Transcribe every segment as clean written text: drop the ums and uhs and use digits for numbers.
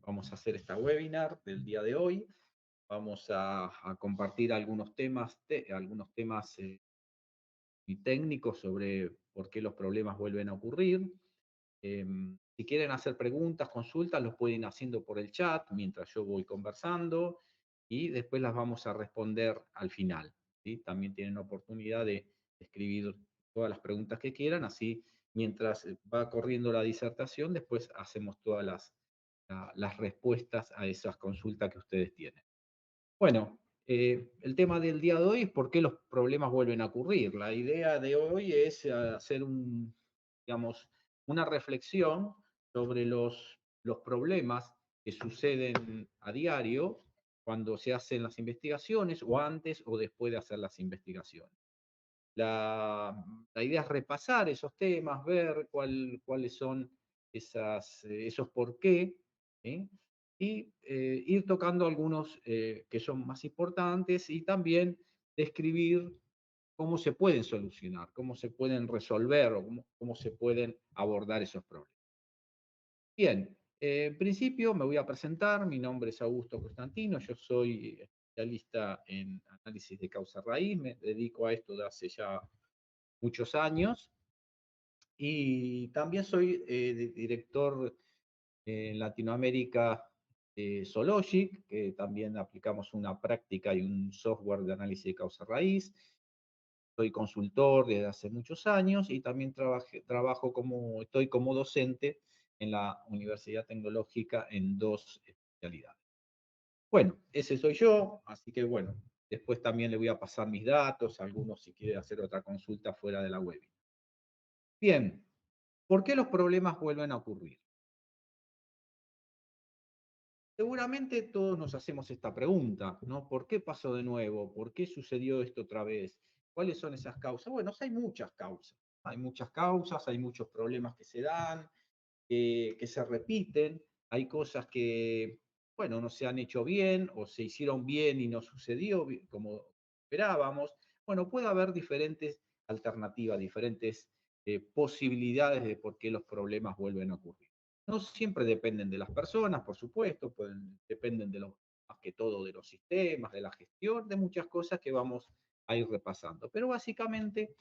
Vamos a hacer esta webinar del día de hoy. Vamos a compartir algunos temas y técnicos sobre por qué los problemas vuelven a ocurrir. Si quieren hacer preguntas, consultas, los pueden ir haciendo por el chat mientras yo voy conversando y después las vamos a responder al final, ¿sí? También tienen oportunidad de escribir todas las preguntas que quieran, así mientras va corriendo la disertación, después hacemos todas las respuestas a esas consultas que ustedes tienen. Bueno, el tema del día de hoy es por qué los problemas vuelven a ocurrir. La idea de hoy es hacer digamos, una reflexión sobre los problemas que suceden a diario cuando se hacen las investigaciones o antes o después de hacer las investigaciones. La idea es repasar esos temas, ver cuáles son esos por qué, ¿sí? Y ir tocando algunos que son más importantes y también describir cómo se pueden solucionar, cómo se pueden resolver o cómo se pueden abordar esos problemas. Bien, en principio me voy a presentar, mi nombre es Augusto Constantino, yo soy especialista en análisis de causa raíz, me dedico a esto de hace ya muchos años y también soy director en Latinoamérica de Sologic, que también aplicamos una práctica y un software de análisis de causa raíz. Soy consultor desde hace muchos años y también estoy como docente en la Universidad Tecnológica en dos especialidades. Bueno, ese soy yo, así que bueno, después también le voy a pasar mis datos, a algunos si quiere hacer otra consulta fuera de la web. Bien, ¿por qué los problemas vuelven a ocurrir? Seguramente todos nos hacemos esta pregunta, ¿no? ¿Por qué pasó de nuevo? ¿Por qué sucedió esto otra vez? ¿Cuáles son esas causas? Bueno, hay muchas causas. Hay muchas causas, hay muchos problemas que se dan, que se repiten. Hay cosas que, bueno, no se han hecho bien o se hicieron bien y no sucedió como esperábamos. Bueno, puede haber diferentes alternativas, diferentes posibilidades de por qué los problemas vuelven a ocurrir. No siempre dependen de las personas, por supuesto, dependen más que todo de los sistemas, de la gestión, de muchas cosas que vamos a ir repasando. Pero básicamente,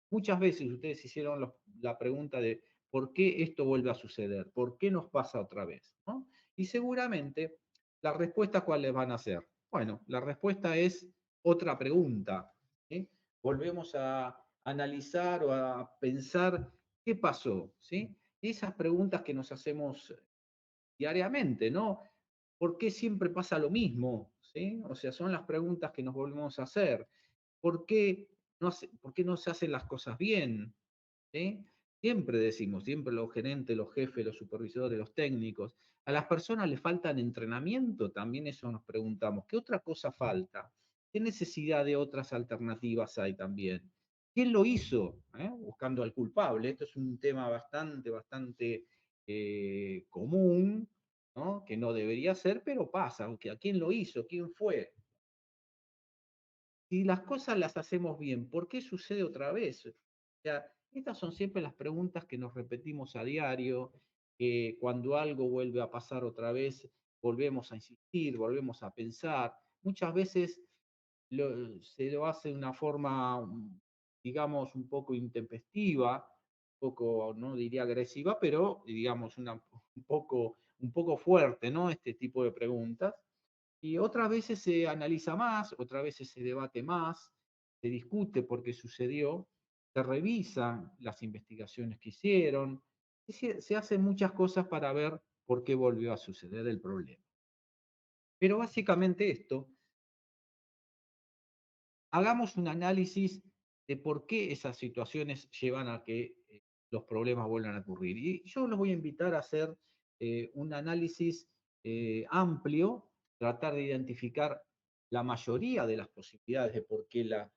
muchas veces ustedes hicieron la pregunta de ¿por qué esto vuelve a suceder? ¿Por qué nos pasa otra vez? ¿No? Y seguramente las respuestas cuáles van a ser. Bueno, la respuesta es otra pregunta. ¿Sí? Volvemos a analizar o a pensar qué pasó. ¿Sí? Esas preguntas que nos hacemos diariamente, ¿no? ¿Por qué siempre pasa lo mismo? ¿Sí? O sea, son las preguntas que nos volvemos a hacer. ¿Por qué no se hacen las cosas bien? ¿Sí? Siempre decimos, siempre los gerentes, los jefes, los supervisores, los técnicos, a las personas les faltan entrenamiento, también eso nos preguntamos. ¿Qué otra cosa falta? ¿Qué necesidad de otras alternativas hay también? ¿Quién lo hizo? Buscando al culpable. Esto es un tema bastante común, ¿no? Que no debería ser, pero pasa. Aunque ¿a quién lo hizo? ¿Quién fue? Si las cosas las hacemos bien, ¿por qué sucede otra vez? O sea, estas son siempre las preguntas que nos repetimos a diario, que cuando algo vuelve a pasar otra vez, volvemos a insistir, volvemos a pensar. Muchas veces se lo hace de una forma, digamos, un poco intempestiva, un poco, no diría agresiva, pero digamos un poco fuerte, ¿no? Este tipo de preguntas. Y otras veces se analiza más, otras veces se debate más, se discute por qué sucedió, se revisan las investigaciones que hicieron, y se hacen muchas cosas para ver por qué volvió a suceder el problema. Pero básicamente esto, hagamos un análisis de por qué esas situaciones llevan a que los problemas vuelvan a ocurrir. Y yo los voy a invitar a hacer un análisis amplio, tratar de identificar la mayoría de las posibilidades de por qué las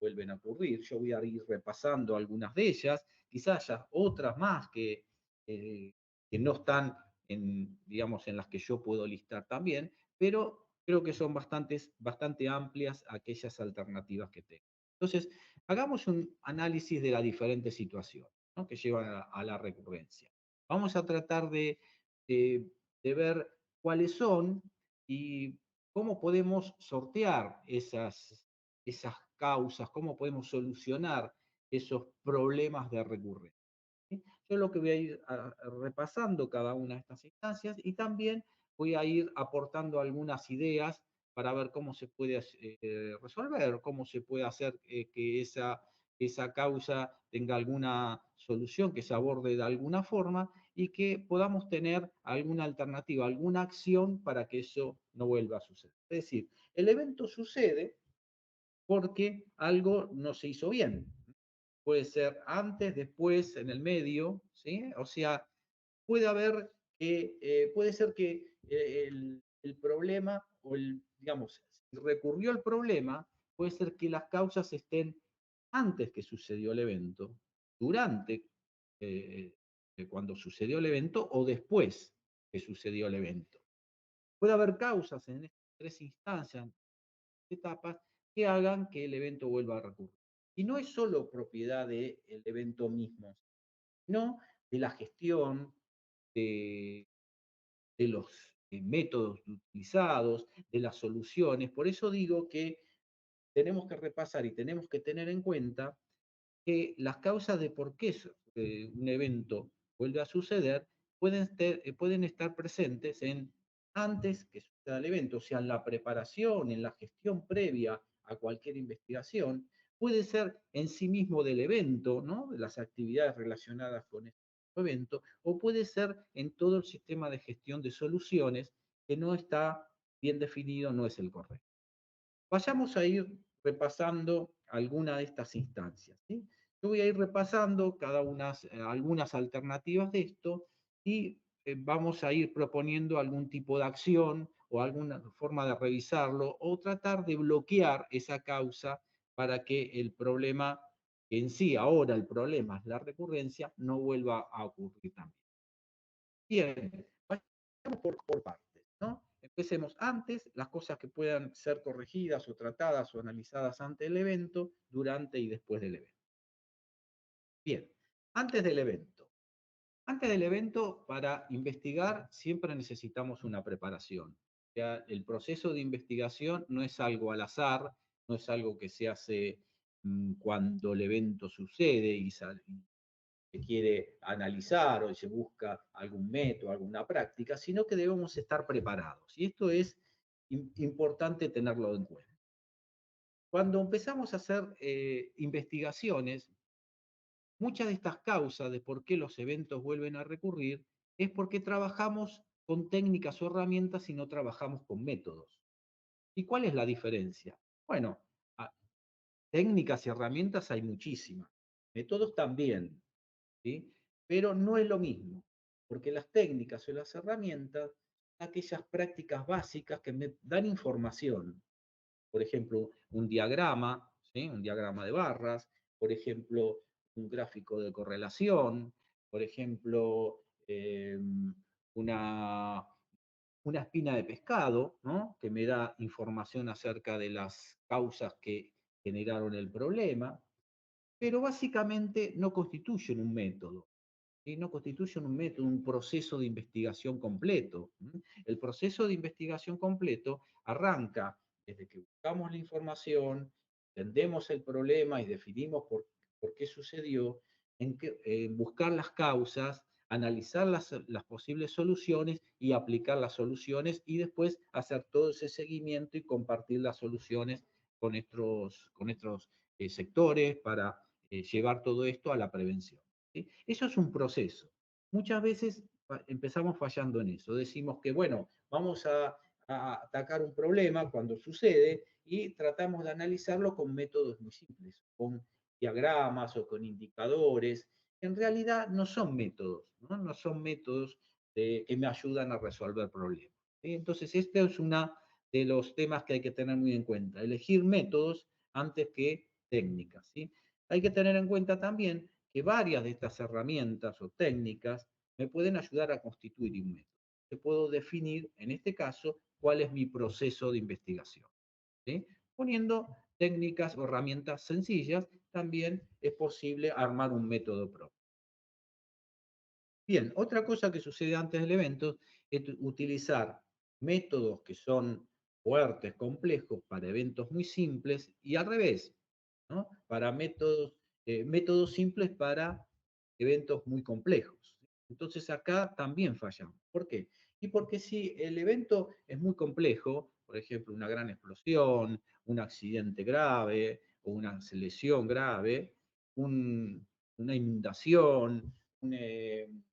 vuelven a ocurrir. Yo voy a ir repasando algunas de ellas, quizás haya otras más eh, que no están digamos, en las que yo puedo listar también, pero creo que son bastante amplias aquellas alternativas que tengo. Entonces, hagamos un análisis de las diferentes situaciones, ¿no? Que llevan a la recurrencia. Vamos a tratar de eh, de ver cuáles son y cómo podemos sortear esas causas, cómo podemos solucionar esos problemas de recurrencia. ¿Sí? Yo lo que voy a ir repasando cada una de estas instancias y también voy a ir aportando algunas ideas para ver cómo se puede resolver, cómo se puede hacer que esa causa tenga alguna solución, que se aborde de alguna forma y que podamos tener alguna alternativa, alguna acción para que eso no vuelva a suceder. Es decir, el evento sucede porque algo no se hizo bien. Puede ser antes, después, en el medio, ¿sí? O sea, puede haber puede ser que el problema o digamos, si recurrió al problema, puede ser que las causas estén antes que sucedió el evento, durante eh, cuando sucedió el evento o después que sucedió el evento. Puede haber causas en estas tres instancias, etapas, que hagan que el evento vuelva a recurrir. Y no es solo propiedad del evento mismo, sino de la gestión, de, de los métodos utilizados, de las soluciones. Por eso digo que tenemos que repasar y tenemos que tener en cuenta que las causas de por qué un evento vuelve a suceder pueden estar presentes en antes que suceda el evento, o sea, en la preparación, en la gestión previa a cualquier investigación, puede ser en sí mismo del evento, ¿no? De las actividades relacionadas con este evento, o puede ser en todo el sistema de gestión de soluciones que no está bien definido, no es el correcto. Vayamos a ir repasando alguna de estas instancias, ¿sí? Yo voy a ir repasando algunas alternativas de esto y vamos a ir proponiendo algún tipo de acción o alguna forma de revisarlo o tratar de bloquear esa causa para que el problema en sí, ahora el problema es la recurrencia, no vuelva a ocurrir también. Bien, vayamos por partes, ¿no? Empecemos antes, las cosas que puedan ser corregidas o tratadas o analizadas ante el evento, durante y después del evento. Bien, antes del evento. Antes del evento, para investigar, siempre necesitamos una preparación. O sea, el proceso de investigación no es algo al azar, no es algo que se hace cuando el evento sucede y se quiere analizar o se busca algún método, alguna práctica, sino que debemos estar preparados. Y esto es importante tenerlo en cuenta. Cuando empezamos a hacer investigaciones, muchas de estas causas de por qué los eventos vuelven a recurrir es porque trabajamos con técnicas o herramientas y no trabajamos con métodos. ¿Y cuál es la diferencia? Bueno, técnicas y herramientas hay muchísimas, métodos también, ¿sí? Pero no es lo mismo, porque las técnicas o las herramientas son aquellas prácticas básicas que me dan información. Por ejemplo, un diagrama, ¿sí? Un diagrama de barras, por ejemplo, un gráfico de correlación, por ejemplo, una, una espina de pescado, ¿no? Que me da información acerca de las causas que generaron el problema, pero básicamente no constituyen un método y no constituyen un método, un proceso de investigación completo. El proceso de investigación completo arranca desde que buscamos la información, entendemos el problema y definimos por qué sucedió, en buscar las causas, analizar las posibles soluciones y aplicar las soluciones y después hacer todo ese seguimiento y compartir las soluciones con nuestros sectores para llevar todo esto a la prevención. ¿Sí? Eso es un proceso. Muchas veces empezamos fallando en eso. Decimos que, bueno, vamos a atacar un problema cuando sucede y tratamos de analizarlo con métodos muy simples, con diagramas o con indicadores. En realidad no son métodos, no, no son métodos que me ayudan a resolver problemas. ¿Sí? Entonces, este es uno de los temas que hay que tener muy en cuenta, elegir métodos antes que técnicas. ¿Sí? Hay que tener en cuenta también que varias de estas herramientas o técnicas me pueden ayudar a constituir un método. Yo puedo definir, en este caso, cuál es mi proceso de investigación. ¿Sí? Poniendo técnicas o herramientas sencillas, también es posible armar un método propio. Bien, otra cosa que sucede antes del evento es utilizar métodos que son fuertes, complejos, para eventos muy simples y al revés, ¿no? Para métodos simples para eventos muy complejos. Entonces acá también fallamos. ¿Por qué? Y porque si el evento es muy complejo, por ejemplo, una gran explosión, un accidente grave o una lesión grave, una inundación, un,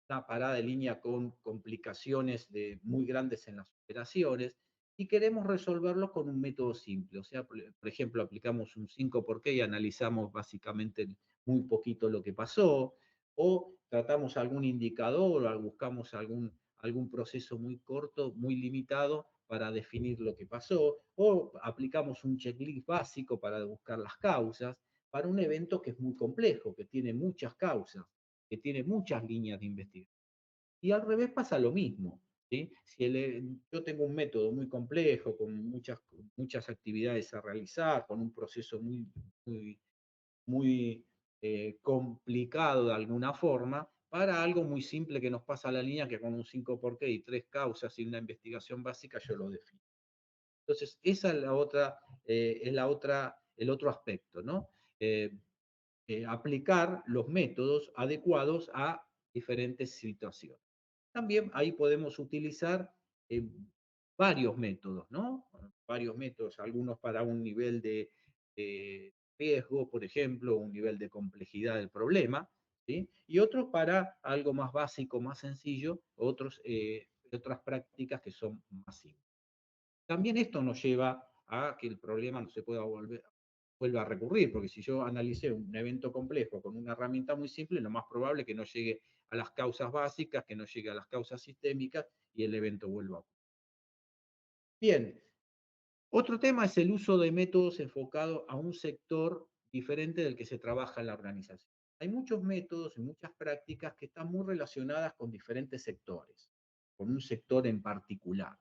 una parada de línea con complicaciones muy grandes en las operaciones y queremos resolverlo con un método simple. O sea, por ejemplo, aplicamos un 5 por qué y analizamos básicamente muy poquito lo que pasó, o tratamos algún indicador o buscamos algún proceso muy corto, muy limitado para definir lo que pasó, o aplicamos un checklist básico para buscar las causas para un evento que es muy complejo, que tiene muchas causas, que tiene muchas líneas de investigación. Y al revés pasa lo mismo. ¿Sí? Si yo tengo un método muy complejo, con muchas actividades a realizar, con un proceso muy, muy complicado de alguna forma, para algo muy simple que nos pasa a la línea, que con un 5 por qué y 3 causas y una investigación básica yo lo defino. Entonces, esa el otro aspecto, ¿no? Eh, Aplicar los métodos adecuados a diferentes situaciones. También ahí podemos utilizar eh, varios métodos, ¿no? Varios métodos, algunos para un nivel de riesgo, por ejemplo, un nivel de complejidad del problema, ¿sí? Y otros para algo más básico, más sencillo, otras prácticas que son más simples. También esto nos lleva a que el problema no se vuelva a recurrir, porque si yo analicé un evento complejo con una herramienta muy simple, lo más probable es que no llegue a las causas básicas, que no llegue a las causas sistémicas y el evento vuelva a ocurrir. Bien, otro tema es el uso de métodos enfocados a un sector diferente del que se trabaja en la organización. Hay muchos métodos y muchas prácticas que están muy relacionadas con diferentes sectores, con un sector en particular.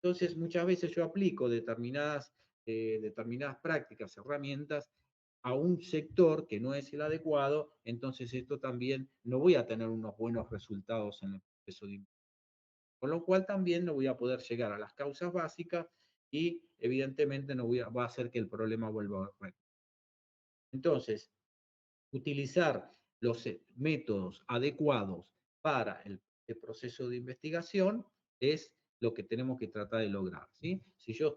Entonces, muchas veces yo aplico determinadas prácticas, herramientas a un sector que no es el adecuado, entonces esto también no voy a tener unos buenos resultados en el proceso de investigación. Con lo cual también no voy a poder llegar a las causas básicas y evidentemente va a hacer que el problema vuelva a ocurrir. Entonces, utilizar los métodos adecuados para el proceso de investigación es lo que tenemos que tratar de lograr. ¿Sí? Si yo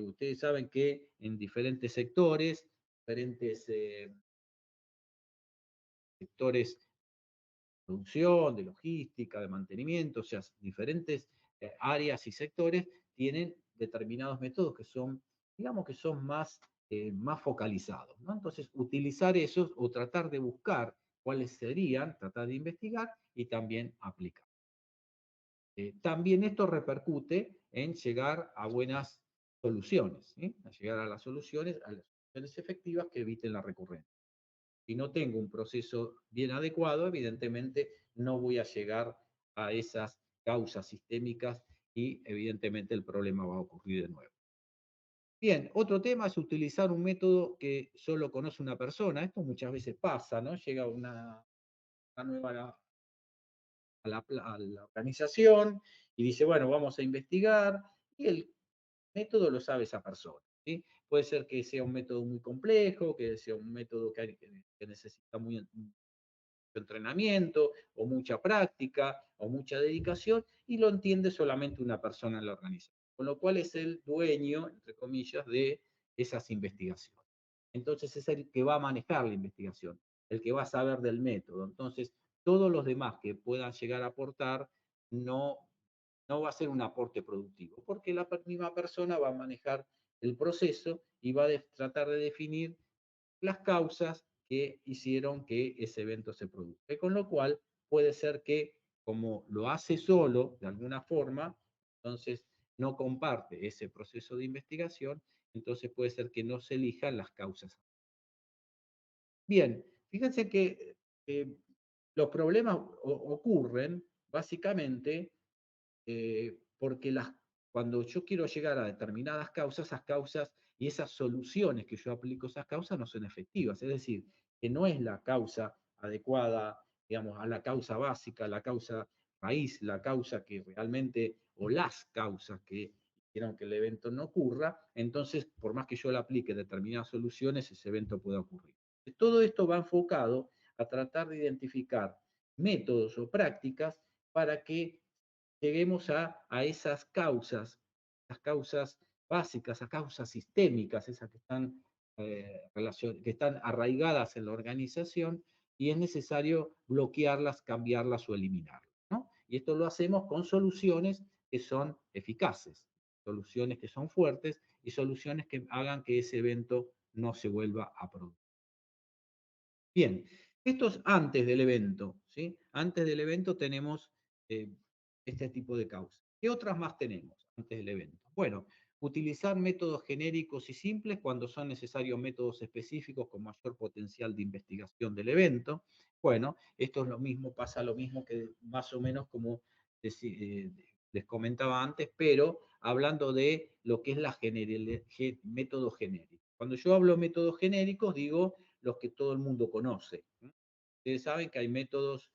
ustedes saben que en diferentes sectores de producción, de logística, de mantenimiento, o sea, diferentes áreas y sectores tienen determinados métodos que son, digamos que son más focalizados, ¿no? Entonces, utilizar esos o tratar de buscar cuáles serían, tratar de investigar y también aplicar. También esto repercute en llegar a buenas soluciones, ¿sí? A llegar a las soluciones efectivas que eviten la recurrencia. Si no tengo un proceso bien adecuado, evidentemente no voy a llegar a esas causas sistémicas y evidentemente el problema va a ocurrir de nuevo. Bien, otro tema es utilizar un método que solo conoce una persona. Esto muchas veces pasa, ¿no? Llega una nueva a la organización y dice, bueno, vamos a investigar y el método lo sabe esa persona. ¿Sí? Puede ser que sea un método muy complejo, que sea un método que necesita mucho entrenamiento o mucha práctica o mucha dedicación y lo entiende solamente una persona en la organización, con lo cual es el dueño, entre comillas, de esas investigaciones. Entonces es el que va a manejar la investigación, el que va a saber del método. Entonces, todos los demás que puedan llegar a aportar no, no va a ser un aporte productivo, porque la misma persona va a manejar el proceso y va a tratar de definir las causas que hicieron que ese evento se produzca. Con lo cual, puede ser que como lo hace solo, de alguna forma, entonces no comparte ese proceso de investigación, entonces puede ser que no se elijan las causas. Bien, fíjense que los problemas ocurren básicamente porque cuando yo quiero llegar a determinadas causas, esas causas y esas soluciones que yo aplico a esas causas no son efectivas. Es decir, que no es la causa adecuada, digamos, a la causa básica, la causa raíz, la causa que realmente, o las causas que hicieron que el evento no ocurra, entonces, por más que yo le aplique determinadas soluciones, ese evento puede ocurrir. Todo esto va enfocado a tratar de identificar métodos o prácticas para que lleguemos a esas causas, las causas básicas, las causas sistémicas, esas que están arraigadas en la organización y es necesario bloquearlas, cambiarlas o eliminarlas, ¿no? Y esto lo hacemos con soluciones que son eficaces, soluciones que son fuertes y soluciones que hagan que ese evento no se vuelva a producir. Bien, esto es antes del evento, ¿sí? Antes del evento tenemos eh, este tipo de causas. ¿Qué otras más tenemos antes del evento? Bueno, utilizar métodos genéricos y simples cuando son necesarios métodos específicos con mayor potencial de investigación del evento. Bueno, esto es lo mismo, pasa lo mismo que más o menos como les comentaba antes, pero hablando de lo que es método genérico. Cuando yo hablo de métodos genéricos, digo los que todo el mundo conoce. Ustedes saben que hay métodos,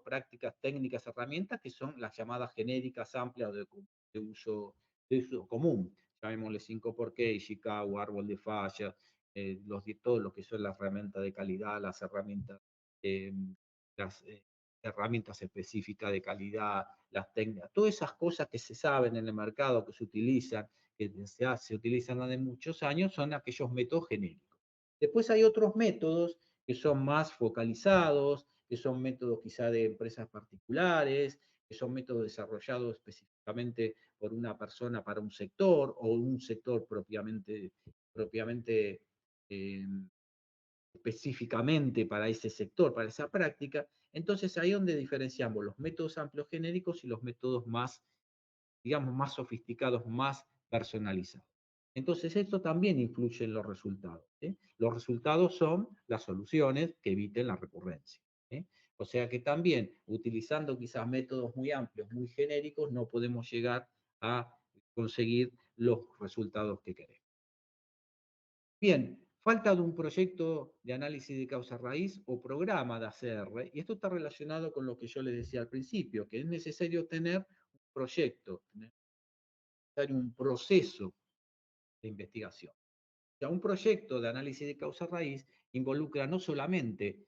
prácticas, técnicas, herramientas que son las llamadas genéricas amplias de uso, de uso común. Llamémosle 5x, Ishikawa, árbol de falla, todo lo que son las herramientas de calidad, eh, las herramientas específicas de calidad, las técnicas, todas esas cosas que se saben en el mercado, que se utilizan, que se utilizan hace muchos años, son aquellos métodos genéricos. Después hay otros métodos que son más focalizados, que son métodos quizá de empresas particulares, que son métodos desarrollados específicamente por una persona para un sector o un sector propiamente eh, específicamente para ese sector, para esa práctica. Entonces ahí es donde diferenciamos los métodos amplios genéricos y los métodos más, digamos, más sofisticados, más personalizados. Entonces, esto también influye en los resultados. ¿Sí? Los resultados son las soluciones que eviten la recurrencia. ¿Sí? O sea que también, utilizando quizás métodos muy amplios, muy genéricos, no podemos llegar a conseguir los resultados que queremos. Bien, falta de un proyecto de análisis de causa raíz o programa de ACR, y esto está relacionado con lo que yo les decía al principio, que es necesario tener un proyecto, un proceso de investigación. O sea, un proyecto de análisis de causa raíz involucra no solamente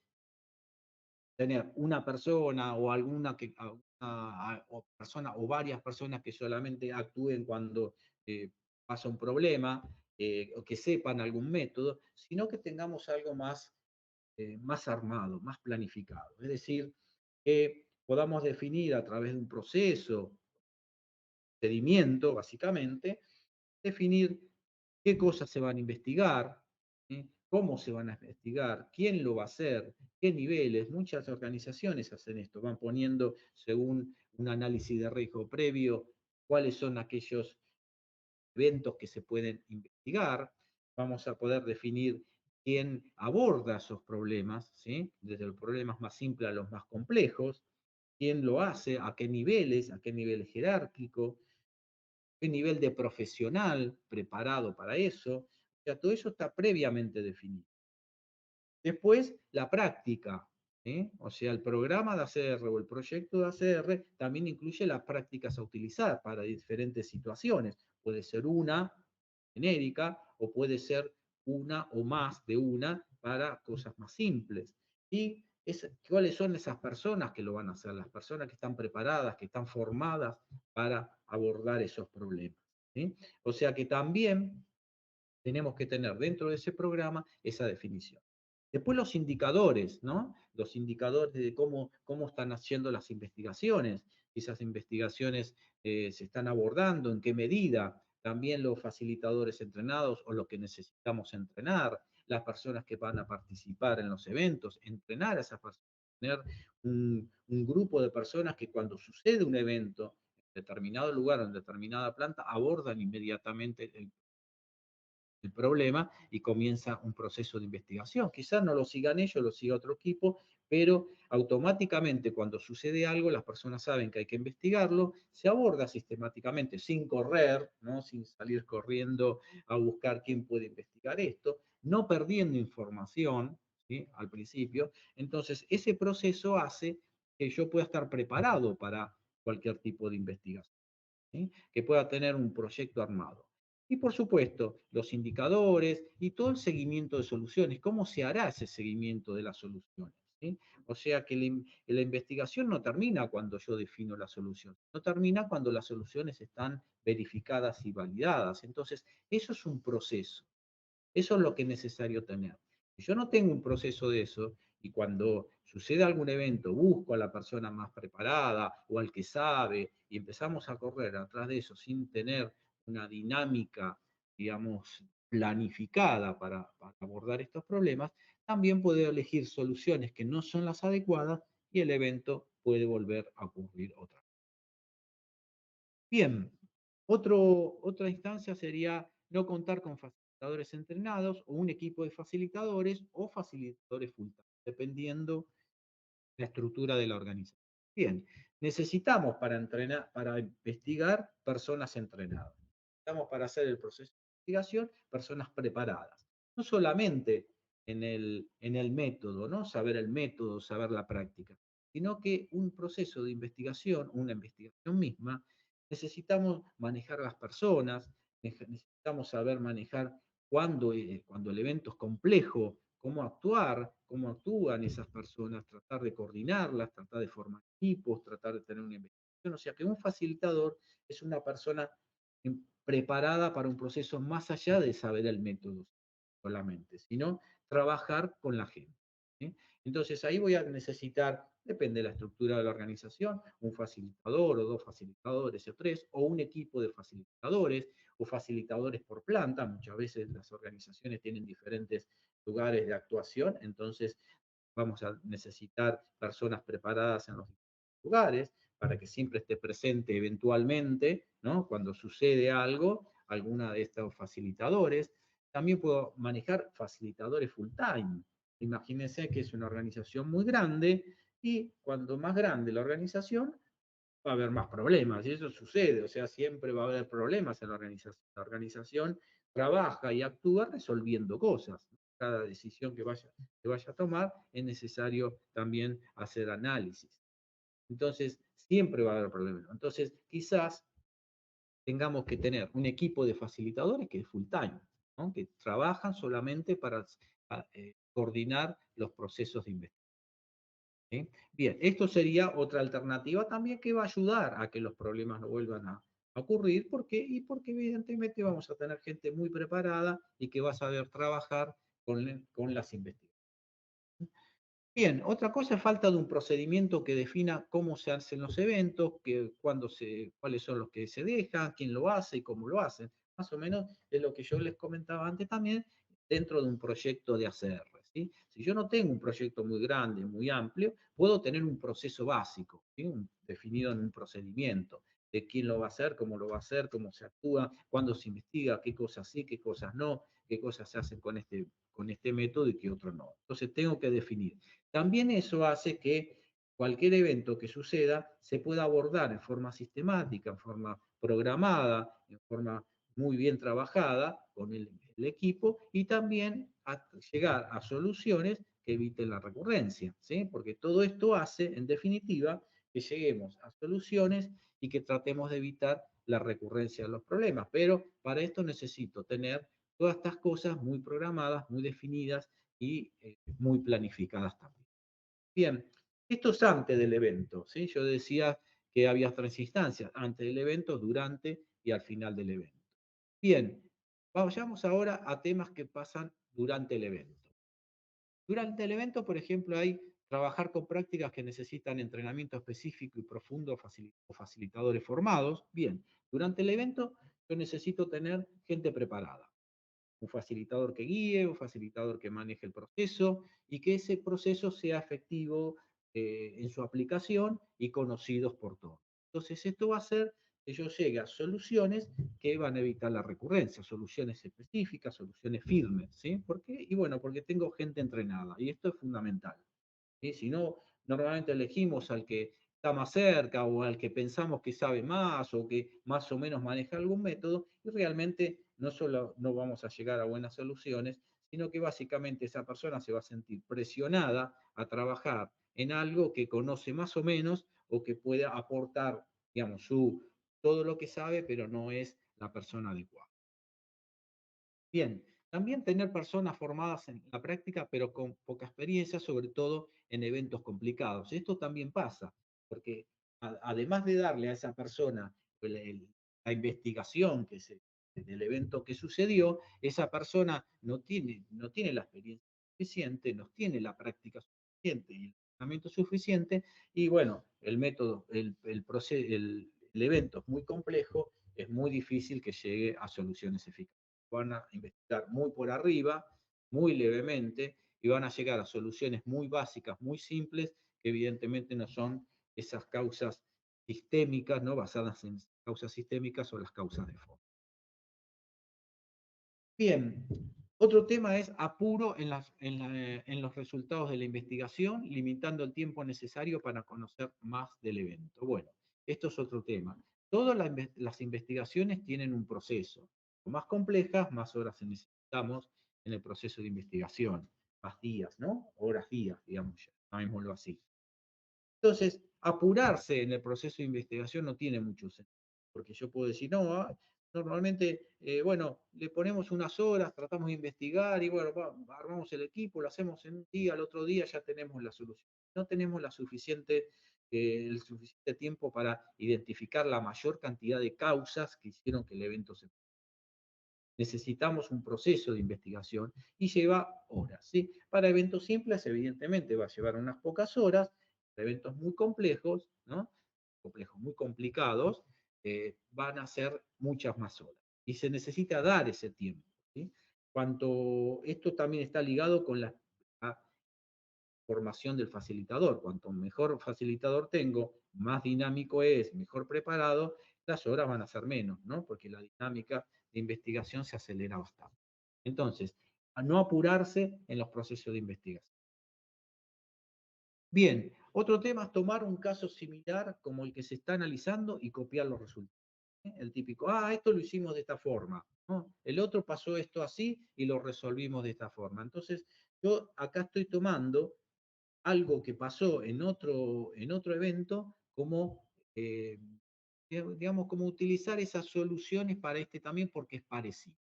tener una persona o o persona o varias personas que solamente actúen cuando pasa un problema o que sepan algún método, sino que tengamos algo más armado, más planificado. Es decir, que podamos definir a través de un proceso, procedimiento, básicamente, definir qué cosas se van a investigar, ¿sí? Cómo se van a investigar, quién lo va a hacer, qué niveles. Muchas organizaciones hacen esto, van poniendo, según un análisis de riesgo previo, cuáles son aquellos eventos que se pueden investigar. Vamos a poder definir quién aborda esos problemas, ¿sí? Desde los problemas más simples a los más complejos, quién lo hace, a qué nivel jerárquico, qué nivel de profesional preparado para eso. O sea, todo eso está previamente definido. Después, la práctica, ¿sí? O sea, el programa de ACR o el proyecto de ACR también incluye las prácticas a utilizar para diferentes situaciones. Puede ser una genérica o puede ser una o más de una para cosas más simples. Y cuáles son esas personas que lo van a hacer, las personas que están preparadas, que están formadas para abordar esos problemas. ¿Sí? O sea que también tenemos que tener dentro de ese programa esa definición. Después los indicadores, ¿no? Los indicadores de cómo están haciendo las investigaciones, si esas investigaciones se están abordando, en qué medida, también los facilitadores entrenados o lo que necesitamos entrenar, las personas que van a participar en los eventos, entrenar a esas personas, tener un grupo de personas que cuando sucede un evento en determinado lugar o en determinada planta, abordan inmediatamente el problema y comienza un proceso de investigación. Quizás no lo sigan ellos, lo siga otro equipo, pero automáticamente cuando sucede algo, las personas saben que hay que investigarlo, se aborda sistemáticamente, sin correr, ¿no? Sin salir corriendo a buscar quién puede investigar esto, no perdiendo información, ¿sí? Al principio. Entonces, ese proceso hace que yo pueda estar preparado para cualquier tipo de investigación, ¿sí? Que pueda tener un proyecto armado. Y por supuesto, los indicadores y todo el seguimiento de soluciones, cómo se hará ese seguimiento de las soluciones, ¿sí? O sea que la investigación no termina cuando yo defino la solución, no termina cuando las soluciones están verificadas y validadas. Entonces, eso es un proceso. Eso es lo que es necesario tener. Si yo no tengo un proceso de eso, y cuando sucede algún evento busco a la persona más preparada o al que sabe, y empezamos a correr atrás de eso sin tener una dinámica, digamos, planificada para abordar estos problemas, también puede elegir soluciones que no son las adecuadas y el evento puede volver a ocurrir otra vez. Bien, otra instancia sería no contar con facilitadores entrenados o un equipo de facilitadores o facilitadores full time, dependiendo la estructura de la organización. Bien, necesitamos para entrenar, para investigar personas entrenadas. Necesitamos para hacer el proceso de investigación personas preparadas. No solamente en el método, ¿no? Saber el método, saber la práctica, sino que un proceso de investigación, una investigación misma, necesitamos manejar las personas, necesitamos saber manejar cuando el evento es complejo, cómo actuar, cómo actúan esas personas, tratar de coordinarlas, tratar de formar equipos, tratar de tener una investigación. O sea que un facilitador es una persona preparada para un proceso más allá de saber el método solamente, sino trabajar con la gente, ¿sí? Entonces ahí voy a necesitar, depende de la estructura de la organización, un facilitador o dos facilitadores o tres, o un equipo de facilitadores o facilitadores por planta. Muchas veces las organizaciones tienen diferentes lugares de actuación, entonces vamos a necesitar personas preparadas en los lugares para que siempre esté presente eventualmente, ¿no? Cuando sucede algo, alguna de estos facilitadores. También puedo manejar facilitadores full time. Imagínense que es una organización muy grande y cuando más grande la organización, va a haber más problemas, y eso sucede, o sea, siempre va a haber problemas en la organización. La organización trabaja y actúa resolviendo cosas. Cada decisión que vaya a tomar es necesario también hacer análisis. Entonces, siempre va a haber problemas. Entonces, quizás tengamos que tener un equipo de facilitadores que es full time, ¿no? Que trabajan solamente para coordinar los procesos de investigación. ¿Sí? Bien, esto sería otra alternativa también que va a ayudar a que los problemas no vuelvan a ocurrir, porque evidentemente vamos a tener gente muy preparada y que va a saber trabajar con las investigaciones. Bien, otra cosa es falta de un procedimiento que defina cómo se hacen los eventos, cuáles son los que se dejan, quién lo hace y cómo lo hacen. Más o menos es lo que yo les comentaba antes también dentro de un proyecto de ACR, ¿sí? Si yo no tengo un proyecto muy grande, muy amplio, puedo tener un proceso básico, ¿sí? Definido en un procedimiento de quién lo va a hacer, cómo lo va a hacer, cómo se actúa, cuándo se investiga, qué cosas sí, qué cosas no, qué cosas se hacen con este método y qué otro no. Entonces tengo que definir. También eso hace que cualquier evento que suceda se pueda abordar en forma sistemática, en forma programada, en forma muy bien trabajada con el equipo y también llegar a soluciones que eviten la recurrencia, ¿sí? Porque todo esto hace, en definitiva, que lleguemos a soluciones y que tratemos de evitar la recurrencia de los problemas. Pero para esto necesito tener todas estas cosas muy programadas, muy definidas y muy planificadas también. Bien, esto es antes del evento, ¿sí? Yo decía que había tres instancias, antes del evento, durante y al final del evento. Bien, vayamos ahora a temas que pasan durante el evento. Durante el evento, por ejemplo, hay trabajar con prácticas que necesitan entrenamiento específico y profundo o facilitadores formados. Bien, durante el evento yo necesito tener gente preparada, un facilitador que guíe, un facilitador que maneje el proceso y que ese proceso sea efectivo en su aplicación y conocidos por todos. Entonces, esto va a hacer que yo llegue a soluciones que van a evitar la recurrencia, soluciones específicas, soluciones firmes, ¿sí? ¿Por qué? Y bueno, porque tengo gente entrenada y esto es fundamental. ¿Sí? Si no, normalmente elegimos al que está más cerca o al que pensamos que sabe más o que más o menos maneja algún método y realmente no solo no vamos a llegar a buenas soluciones, sino que básicamente esa persona se va a sentir presionada a trabajar en algo que conoce más o menos o que pueda aportar, digamos, todo lo que sabe, pero no es la persona adecuada. Bien, también tener personas formadas en la práctica, pero con poca experiencia, sobre todo en eventos complicados. Esto también pasa, porque además de darle a esa persona la investigación del evento que sucedió, esa persona no tiene la experiencia suficiente, no tiene la práctica suficiente y el entrenamiento suficiente, y bueno, el método, el evento es muy complejo, es muy difícil que llegue a soluciones eficaces. Van a investigar muy por arriba, muy levemente, y van a llegar a soluciones muy básicas, muy simples, que evidentemente no son esas causas sistémicas, ¿no? Basadas en causas sistémicas o las causas de fondo. Bien, otro tema es apuro en los resultados de la investigación, limitando el tiempo necesario para conocer más del evento. Bueno, esto es otro tema. Todas las investigaciones tienen un proceso. Más complejas, más horas necesitamos en el proceso de investigación. Más días, ¿no? Horas, días, digamos, llamémoslo así. Entonces, apurarse en el proceso de investigación no tiene mucho sentido, porque yo puedo decir, no, normalmente, bueno, le ponemos unas horas, tratamos de investigar y bueno, armamos el equipo, lo hacemos en un día, al otro día ya tenemos la solución. No tenemos el suficiente tiempo para identificar la mayor cantidad de causas que hicieron que el evento se... Necesitamos un proceso de investigación y lleva horas, ¿sí? Para eventos simples, evidentemente, va a llevar unas pocas horas. Para eventos muy complejos, ¿no? Complejos, muy complicados, van a ser muchas más horas. Y se necesita dar ese tiempo, ¿sí? Esto también está ligado con la formación del facilitador. Cuanto mejor facilitador tengo, más dinámico es, mejor preparado, las horas van a ser menos, ¿no? Porque la dinámica de investigación se acelera bastante. Entonces, a no apurarse en los procesos de investigación. Bien, otro tema es tomar un caso similar como el que se está analizando y copiar los resultados. El típico, esto lo hicimos de esta forma, ¿no? El otro pasó esto así y lo resolvimos de esta forma. Entonces, yo acá estoy tomando algo que pasó en otro evento, como, digamos, como utilizar esas soluciones para este también porque es parecido.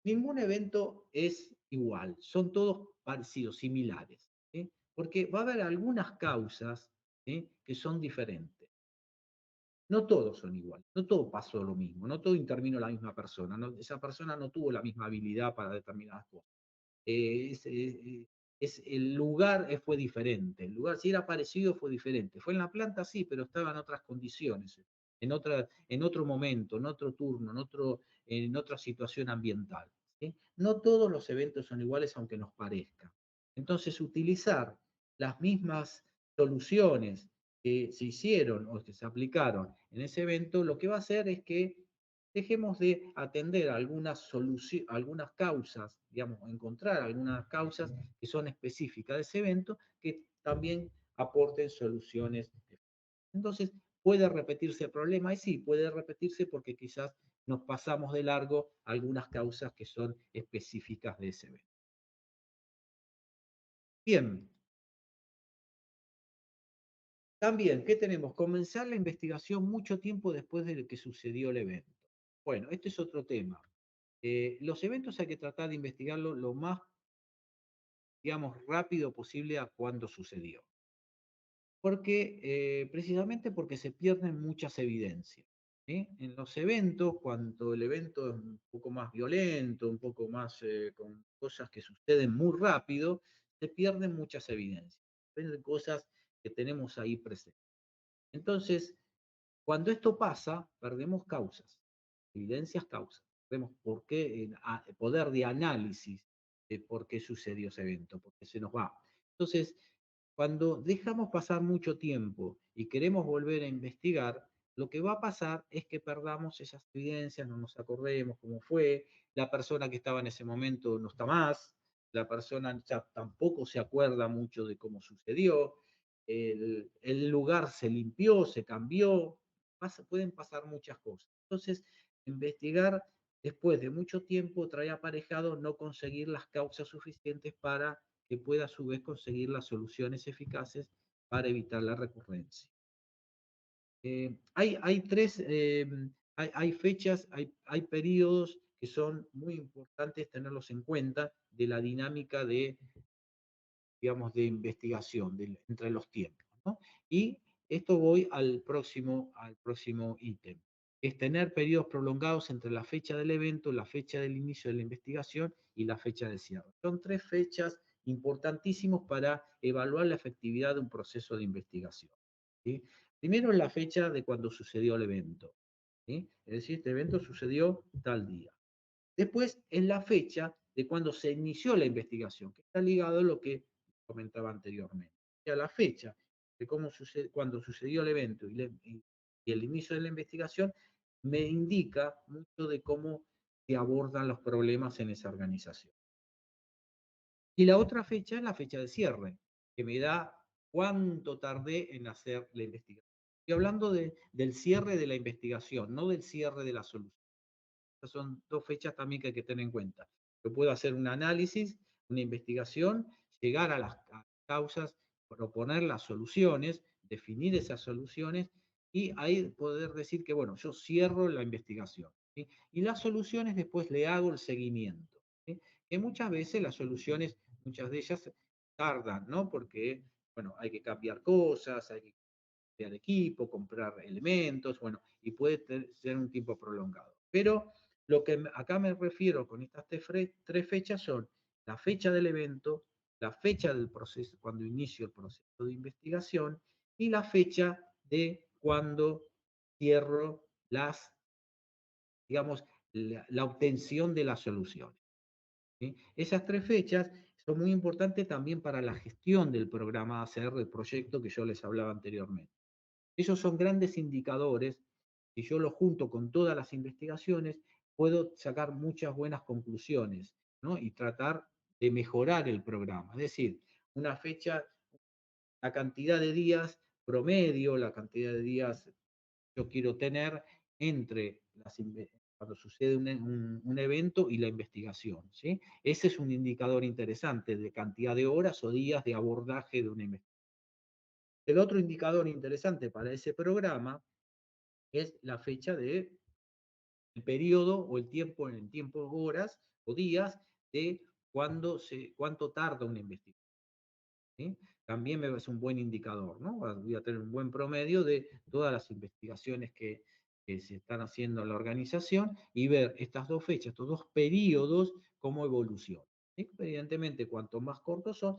Ningún evento es igual, son todos parecidos, similares, ¿sí? Porque va a haber algunas causas, ¿sí?, que son diferentes. No todos son iguales, no todo pasó lo mismo, no todo intervino la misma persona, esa persona no tuvo la misma habilidad para determinadas cosas. El lugar fue diferente. El lugar, si era parecido, fue diferente. Fue en la planta, sí, pero estaba en otras condiciones, en otro momento, en otro turno, en otra situación ambiental, ¿sí? No todos los eventos son iguales, aunque nos parezca. Entonces, utilizar las mismas soluciones que se hicieron o que se aplicaron en ese evento, lo que va a hacer es que dejemos de atender algunas causas, digamos, encontrar algunas causas que son específicas de ese evento, que también aporten soluciones. Entonces, ¿puede repetirse el problema? Y sí, puede repetirse porque quizás nos pasamos de largo algunas causas que son específicas de ese evento. Bien, también, ¿qué tenemos? Comenzar la investigación mucho tiempo después de que sucedió el evento. Bueno, este es otro tema. Los eventos hay que tratar de investigarlo lo más, digamos, rápido posible a cuando sucedió. Precisamente porque se pierden muchas evidencias, ¿sí? En los eventos, cuando el evento es un poco más violento, un poco más con cosas que suceden muy rápido, se pierden muchas evidencias, se pierden cosas que tenemos ahí presentes. Entonces, cuando esto pasa, perdemos causas, evidencias causas. Vemos por qué, poder de análisis de por qué sucedió ese evento, porque se nos va. Entonces, cuando dejamos pasar mucho tiempo y queremos volver a investigar, lo que va a pasar es que perdamos esas evidencias, no nos acordemos cómo fue, la persona que estaba en ese momento no está más, la persona ya tampoco se acuerda mucho de cómo sucedió, el lugar se limpió, se cambió, pueden pasar muchas cosas. Entonces, investigar después de mucho tiempo trae aparejado no conseguir las causas suficientes para que pueda a su vez conseguir las soluciones eficaces para evitar la recurrencia. Hay tres, hay fechas, hay periodos que son muy importantes tenerlos en cuenta de la dinámica de, digamos, de investigación entre los tiempos, ¿no? Y esto voy al próximo ítem. Es tener periodos prolongados entre la fecha del evento, la fecha del inicio de la investigación y la fecha de cierre. Son tres fechas importantísimos para evaluar la efectividad de un proceso de investigación, ¿sí? Primero es la fecha de cuando sucedió el evento, ¿sí? Es decir, este evento sucedió tal día. Después es la fecha de cuando se inició la investigación, que está ligado a lo que comentaba anteriormente. O sea, la fecha de cuando sucedió el evento y el inicio de la investigación me indica mucho de cómo se abordan los problemas en esa organización. Y la otra fecha es la fecha de cierre, que me da cuánto tardé en hacer la investigación. Estoy hablando del cierre de la investigación, no del cierre de la solución. Estas son dos fechas también que hay que tener en cuenta. Yo puedo hacer un análisis, una investigación, llegar a las causas, proponer las soluciones, definir esas soluciones y ahí poder decir que, bueno, yo cierro la investigación, ¿sí? Y las soluciones después le hago el seguimiento, ¿sí? Que muchas veces las soluciones, muchas de ellas tardan, ¿no? Porque, bueno, hay que cambiar cosas, hay que cambiar equipo, comprar elementos, bueno, y puede ser un tiempo prolongado. Pero lo que acá me refiero con estas tres fechas son la fecha del evento, la fecha del proceso, cuando inicio el proceso de investigación, y la fecha de cuando cierro digamos, la obtención de las soluciones, ¿sí? Esas tres fechas son muy importantes también para la gestión del programa ACR, del proyecto que yo les hablaba anteriormente. Esos son grandes indicadores. Si yo los junto con todas las investigaciones, puedo sacar muchas buenas conclusiones, ¿no? Y tratar de mejorar el programa. Es decir, una fecha, la cantidad de días promedio, la cantidad de días yo quiero tener entre cuando sucede un evento y la investigación, ¿sí? Ese es un indicador interesante de cantidad de horas o días de abordaje de una investigación. El otro indicador interesante para ese programa es la fecha de el periodo o el tiempo en tiempo, horas o días de cuánto tarda una investigación, ¿sí? También me es un buen indicador, ¿no? Voy a tener un buen promedio de todas las investigaciones que se están haciendo en la organización y ver estas dos fechas, estos dos periodos, cómo evolucionan, ¿sí? Evidentemente, cuanto más cortos son,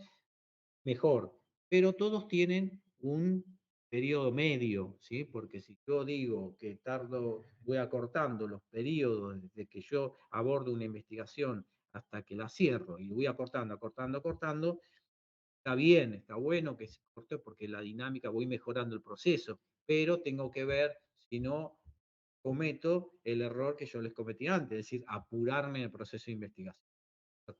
mejor, pero todos tienen un periodo medio, ¿sí? Porque si yo digo que voy acortando los periodos desde que yo abordo una investigación hasta que la cierro y voy acortando, acortando, acortando, está bien, está bueno que se corte porque la dinámica voy mejorando el proceso, pero tengo que ver si no cometo el error que yo les cometí antes, es decir, apurarme en el proceso de investigación,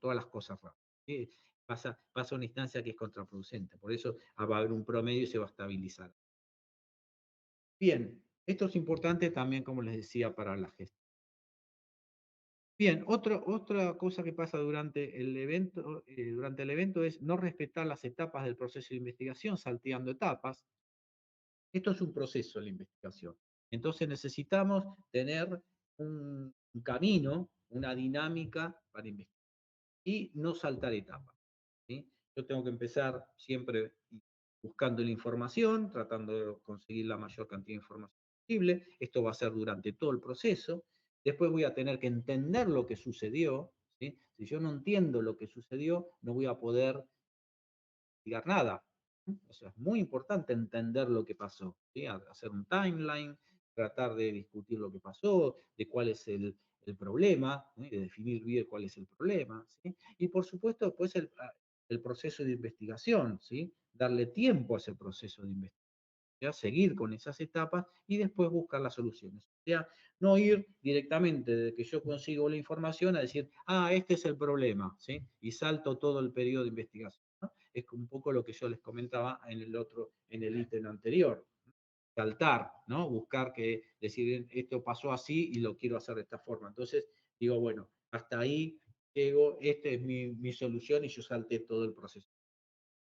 todas las cosas rápido, ¿sí? Pasa una instancia que es contraproducente, por eso va a haber un promedio y se va a estabilizar. Bien, esto es importante también, como les decía, para la gestión. Bien, otra cosa que pasa durante el evento es no respetar las etapas del proceso de investigación, salteando etapas. Esto es un proceso, la investigación. Entonces necesitamos tener un camino, una dinámica para investigar y no saltar etapas, ¿sí? Yo tengo que empezar siempre buscando la información, tratando de conseguir la mayor cantidad de información posible. Esto va a ser durante todo el proceso. Después voy a tener que entender lo que sucedió, ¿sí? Si yo no entiendo lo que sucedió, no voy a poder investigar nada. O sea, es muy importante entender lo que pasó, ¿sí? Hacer un timeline, tratar de discutir lo que pasó, de cuál es el problema, ¿sí? De definir bien cuál es el problema, ¿sí? Y por supuesto, después el proceso de investigación, ¿sí? Darle tiempo a ese proceso de investigación, seguir con esas etapas y después buscar las soluciones. O sea, no ir directamente desde que yo consigo la información a decir, ah, este es el problema, ¿sí? Y salto todo el periodo de investigación, ¿no? Es un poco lo que yo les comentaba en el ítem anterior. Saltar, ¿no? Buscar decir, esto pasó así y lo quiero hacer de esta forma. Entonces, Digo, bueno, hasta ahí llego, esta es mi solución y yo salté todo el proceso.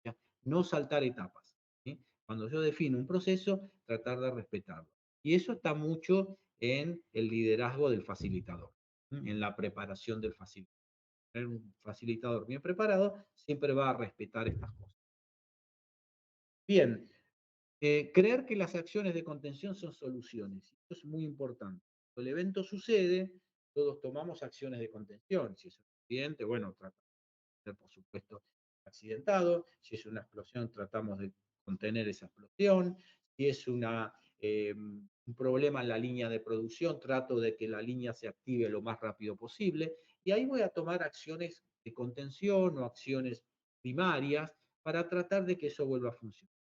¿Ya? No saltar etapas. ¿Sí? Cuando yo defino un proceso, tratar de respetarlo. Y eso está mucho en el liderazgo del facilitador, ¿sí? En la preparación del facilitador. Tener un facilitador bien preparado siempre va a respetar estas cosas. Bien, creer que las acciones de contención son soluciones. Esto es muy importante. Cuando el evento sucede, todos tomamos acciones de contención. Si es un accidente, bueno, tratamos de ser, por supuesto, accidentado. Si es una explosión, tratamos de contener esa explosión. Si es un problema en la línea de producción, trato de que la línea se active lo más rápido posible. Y ahí voy a tomar acciones de contención o acciones primarias para tratar de que eso vuelva a funcionar.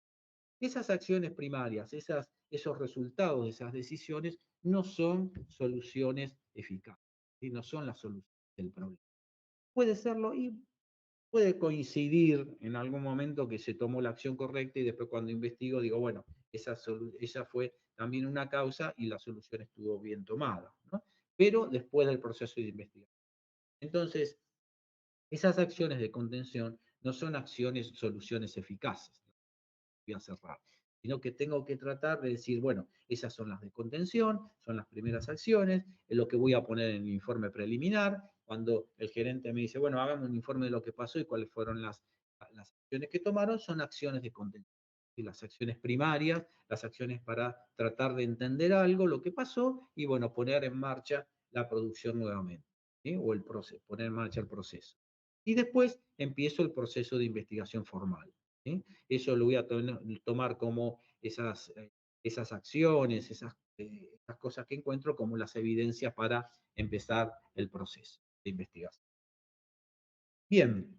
Esas acciones primarias, esos resultados de esas decisiones no son soluciones eficaces, ¿sí? No son la solución del problema. Puede serlo y puede coincidir en algún momento que se tomó la acción correcta y después cuando investigo digo, bueno, esa fue también una causa y la solución estuvo bien tomada, ¿no? Pero después del proceso de investigación. Entonces, esas acciones de contención no son soluciones eficaces, voy a cerrar, sino que tengo que tratar de decir, bueno, esas son las de contención, son las primeras acciones, es lo que voy a poner en el informe preliminar, cuando el gerente me dice, bueno, hagamos un informe de lo que pasó y cuáles fueron las acciones que tomaron, son acciones de contención. Y las acciones primarias, las acciones para tratar de entender algo, lo que pasó, y bueno, poner en marcha la producción nuevamente, ¿sí? O el proceso, poner en marcha el proceso. Y después empiezo el proceso de investigación formal. ¿Sí? Eso lo voy a tomar como esas acciones, esas cosas que encuentro como las evidencias para empezar el proceso de investigación. Bien,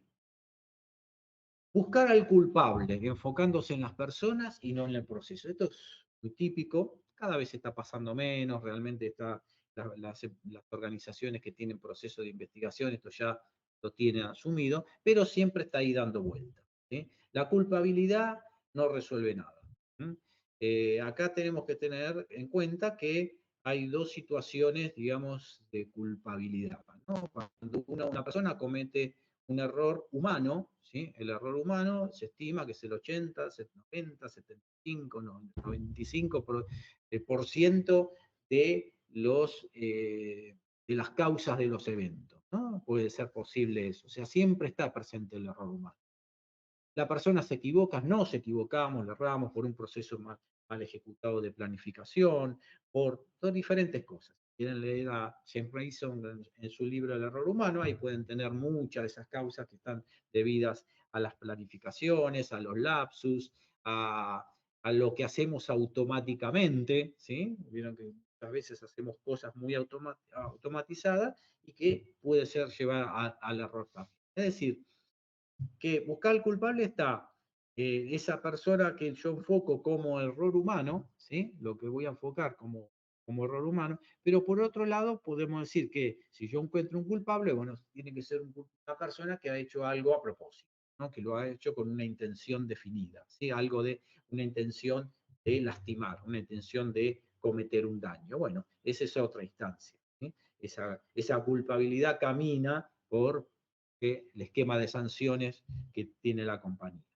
buscar al culpable, enfocándose en las personas y no en el proceso. Esto es muy típico, cada vez está pasando menos, realmente las organizaciones que tienen proceso de investigación, esto ya lo tienen asumido, pero siempre está ahí dando vueltas. ¿Sí? La culpabilidad no resuelve nada. Acá tenemos que tener en cuenta que hay dos situaciones, digamos, de culpabilidad, ¿no? Cuando una persona comete un error humano, ¿sí? El error humano se estima que es el 80, 90, 75, 95% de las causas de los eventos, ¿no? Puede ser posible eso. O sea, siempre está presente el error humano. La persona se equivoca, nos equivocamos, le erramos por un proceso mal ejecutado de planificación, por diferentes cosas. Quieren leer a James Mason en su libro El error humano, ahí pueden tener muchas de esas causas que están debidas a las planificaciones, a los lapsus, a lo que hacemos automáticamente, ¿sí? Vieron que muchas veces hacemos cosas muy automatizadas y que puede ser llevar al error también. Es decir, que buscar al culpable está esa persona que yo enfoco como error humano, ¿sí? Lo que voy a enfocar como error humano, pero por otro lado podemos decir que si yo encuentro un culpable, bueno, tiene que ser una persona que ha hecho algo a propósito, ¿no? Que lo ha hecho con una intención definida, ¿sí? Algo de una intención de lastimar, una intención de cometer un daño. Bueno, esa es otra instancia. ¿Sí? Esa culpabilidad camina por el esquema de sanciones que tiene la compañía.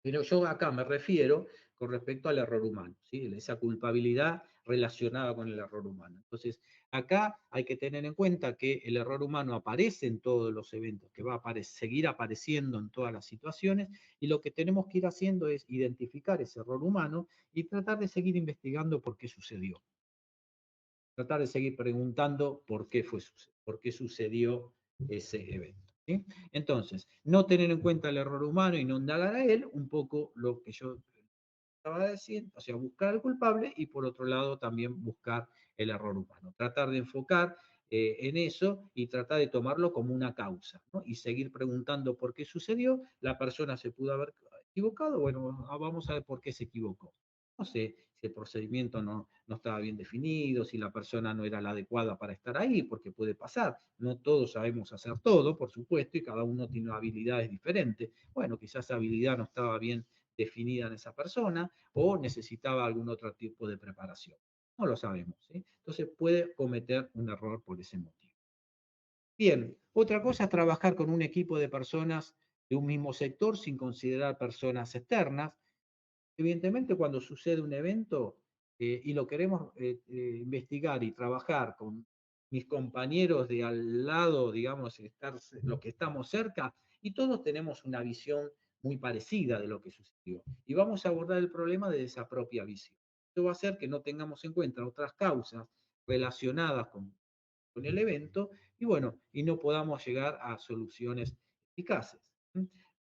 Pero yo acá me refiero con respecto al error humano, ¿sí? Esa culpabilidad relacionada con el error humano. Entonces, acá hay que tener en cuenta que el error humano aparece en todos los eventos, que va a seguir apareciendo en todas las situaciones, y lo que tenemos que ir haciendo es identificar ese error humano y tratar de seguir investigando por qué sucedió. Tratar de seguir preguntando por qué sucedió ese evento. ¿Sí? Entonces, no tener en cuenta el error humano y no indagar a él, un poco lo que yo estaba diciendo, o sea, buscar al culpable y por otro lado también buscar el error humano. Tratar de enfocar en eso y tratar de tomarlo como una causa, ¿no? Y seguir preguntando por qué sucedió, la persona se pudo haber equivocado, bueno, vamos a ver por qué se equivocó. No sé si el procedimiento no estaba bien definido, si la persona no era la adecuada para estar ahí, porque puede pasar. No todos sabemos hacer todo, por supuesto, y cada uno tiene habilidades diferentes. Bueno, quizás esa habilidad no estaba bien definida en esa persona o necesitaba algún otro tipo de preparación. No lo sabemos. ¿Sí? Entonces puede cometer un error por ese motivo. Bien, otra cosa es trabajar con un equipo de personas de un mismo sector sin considerar personas externas. Evidentemente, cuando sucede un evento y lo queremos investigar y trabajar con mis compañeros de al lado, digamos, los que estamos cerca, y todos tenemos una visión muy parecida de lo que sucedió. Y vamos a abordar el problema desde esa propia visión. Esto va a hacer que no tengamos en cuenta otras causas relacionadas con el evento y bueno, y no podamos llegar a soluciones eficaces.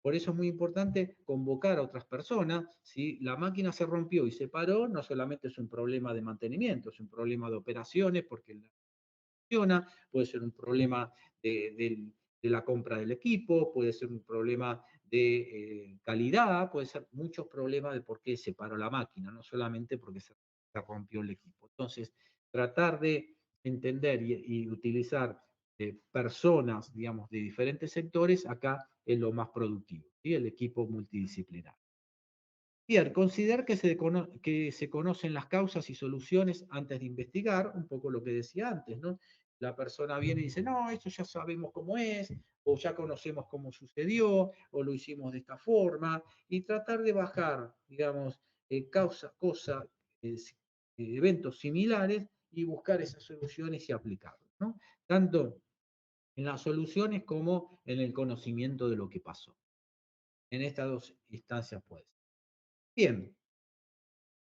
Por eso es muy importante convocar a otras personas. Si la máquina se rompió y se paró, no solamente es un problema de mantenimiento, es un problema de operaciones, porque funciona, puede ser un problema de la compra del equipo, puede ser un problema de calidad, puede ser muchos problemas de por qué se paró la máquina, no solamente porque se rompió el equipo. Entonces, tratar de entender y utilizar personas, digamos, de diferentes sectores, acá es lo más productivo, ¿sí? El equipo multidisciplinar. Bien, considerar que se conocen las causas y soluciones antes de investigar, un poco lo que decía antes, ¿no? La persona viene y dice, no, esto ya sabemos cómo es, o ya conocemos cómo sucedió, o lo hicimos de esta forma, y tratar de bajar, digamos, eventos similares y buscar esas soluciones y aplicarlas, ¿no? Tanto en las soluciones como en el conocimiento de lo que pasó. En estas dos instancias puede ser. Bien,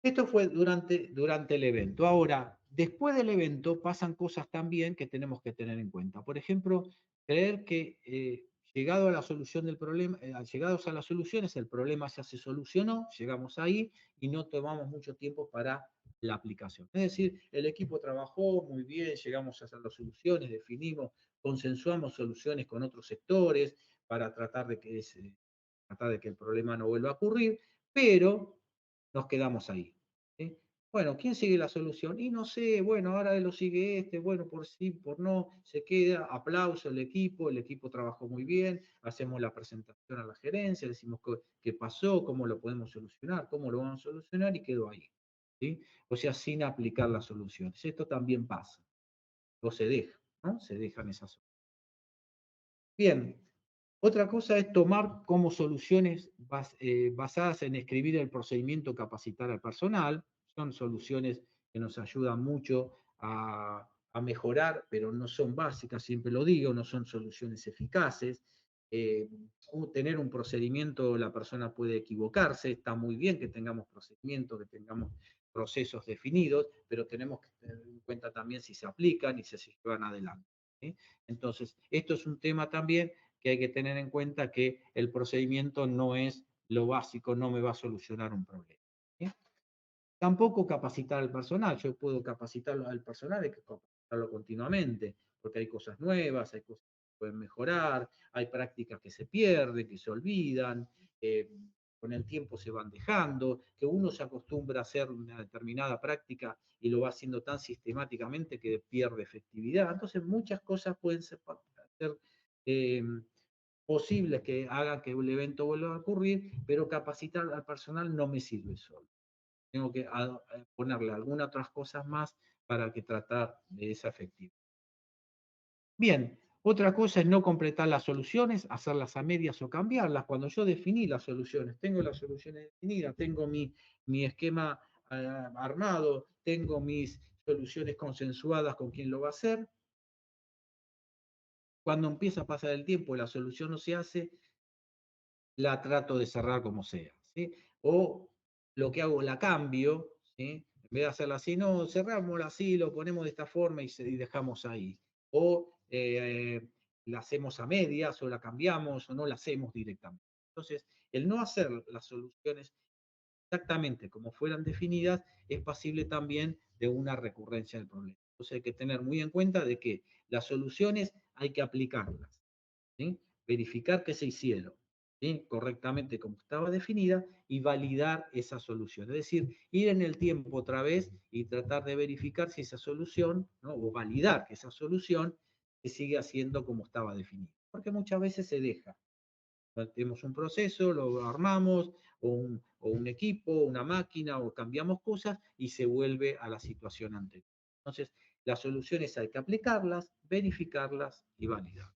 esto fue durante el evento. Ahora, después del evento pasan cosas también que tenemos que tener en cuenta. Por ejemplo, creer que llegado a la solución del problema, llegados a las soluciones, el problema ya se solucionó, llegamos ahí y no tomamos mucho tiempo para la aplicación. Es decir, el equipo trabajó muy bien, llegamos a las soluciones, definimos, consensuamos soluciones con otros sectores para tratar de que el problema no vuelva a ocurrir, pero nos quedamos ahí. ¿Sí? Bueno, ¿quién sigue la solución? Y no sé, bueno, ahora lo sigue este, bueno, por sí, por no, se queda, aplauso al equipo, el equipo trabajó muy bien, hacemos la presentación a la gerencia, decimos qué pasó, cómo lo podemos solucionar, cómo lo vamos a solucionar y quedó ahí. ¿Sí? O sea, sin aplicar las soluciones. Esto también pasa, o se deja, ¿no? Se dejan esas soluciones. Bien, otra cosa es tomar como soluciones basadas en escribir el procedimiento capacitar al personal. Son soluciones que nos ayudan mucho a mejorar, pero no son básicas, siempre lo digo, no son soluciones eficaces. Eh, Tener un procedimiento, la persona puede equivocarse, está muy bien que tengamos procedimientos, que tengamos procesos definidos, pero tenemos que tener en cuenta también si se aplican y si se llevan adelante. ¿Sí? Entonces, esto es un tema también que hay que tener en cuenta que el procedimiento no es lo básico, no me va a solucionar un problema. ¿Sí? Tampoco capacitar al personal, yo puedo capacitarlo al personal, hay que capacitarlo continuamente, porque hay cosas nuevas, hay cosas que pueden mejorar, hay prácticas que se pierden, que se olvidan, eh, con el tiempo se van dejando, que uno se acostumbra a hacer una determinada práctica y lo va haciendo tan sistemáticamente que pierde efectividad. Entonces muchas cosas pueden ser eh, posibles que hagan que un evento vuelva a ocurrir, pero capacitar al personal no me sirve solo. Tengo que ponerle algunas otras cosas más para que tratar de esa efectividad. Bien, otra cosa es no completar las soluciones, hacerlas a medias o cambiarlas. Cuando yo definí las soluciones, tengo las soluciones definidas, tengo mi esquema armado, tengo mis soluciones consensuadas con quién lo va a hacer. Cuando empieza a pasar el tiempo y la solución no se hace, la trato de cerrar como sea, ¿sí? O lo que hago, la cambio, ¿sí? En vez de hacerla así, no, cerrámosla así, lo ponemos de esta forma y dejamos ahí. O la hacemos a medias, o la cambiamos, o no la hacemos directamente. Entonces, el no hacer las soluciones exactamente como fueran definidas es pasible también de una recurrencia del problema. Entonces hay que tener muy en cuenta de que las soluciones hay que aplicarlas. ¿Sí? Verificar que se hicieron, ¿sí? Correctamente como estaba definida y validar esa solución. Es decir, ir en el tiempo otra vez y tratar de verificar si esa solución, ¿no? O validar que esa solución se sigue haciendo como estaba definida. Porque muchas veces se deja. Tenemos un proceso, lo armamos, o un equipo, una máquina, o cambiamos cosas y se vuelve a la situación anterior. Entonces, Las soluciones hay que aplicarlas, verificarlas y validar.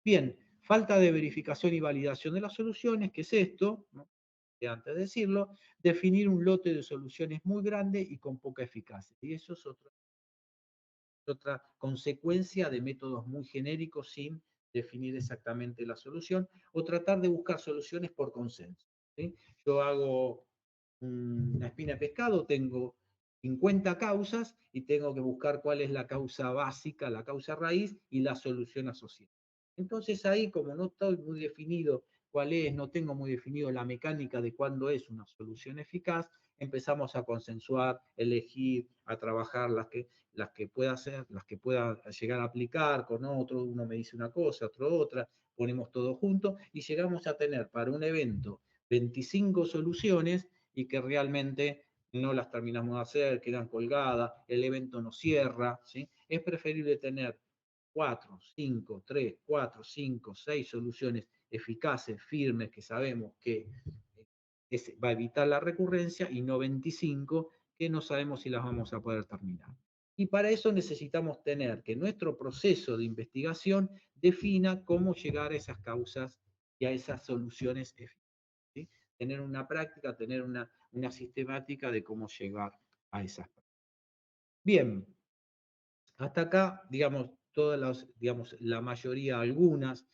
Bien, falta de verificación y validación de las soluciones, ¿qué es esto? ¿No? Antes de decirlo, definir un lote de soluciones muy grande y con poca eficacia. Y eso es otra consecuencia de métodos muy genéricos sin definir exactamente la solución, o tratar de buscar soluciones por consenso. ¿Sí? Yo hago una espina de pescado, tengo 50 causas y tengo que buscar cuál es la causa básica, la causa raíz y la solución asociada. Entonces ahí, como no estoy muy definido cuál es, no tengo muy definido la mecánica de cuándo es una solución eficaz, empezamos a consensuar, elegir, a trabajar las que pueda hacer, las que pueda llegar a aplicar con otro, uno me dice una cosa, otro otra, ponemos todo junto y llegamos a tener para un evento 25 soluciones y que realmente no las terminamos de hacer, quedan colgadas, el evento no cierra, ¿sí? Es preferible tener 4, 5, 3, 4, 5, 6 soluciones eficaces, firmes, que sabemos que va a evitar la recurrencia, y no 25 que no sabemos si las vamos a poder terminar. Y para eso necesitamos tener que nuestro proceso de investigación defina cómo llegar a esas causas y a esas soluciones eficaces. ¿Sí? Tener una práctica, tener una sistemática de cómo llegar a esas prácticas. Bien, hasta acá, digamos, todas las, digamos, la mayoría, algunas,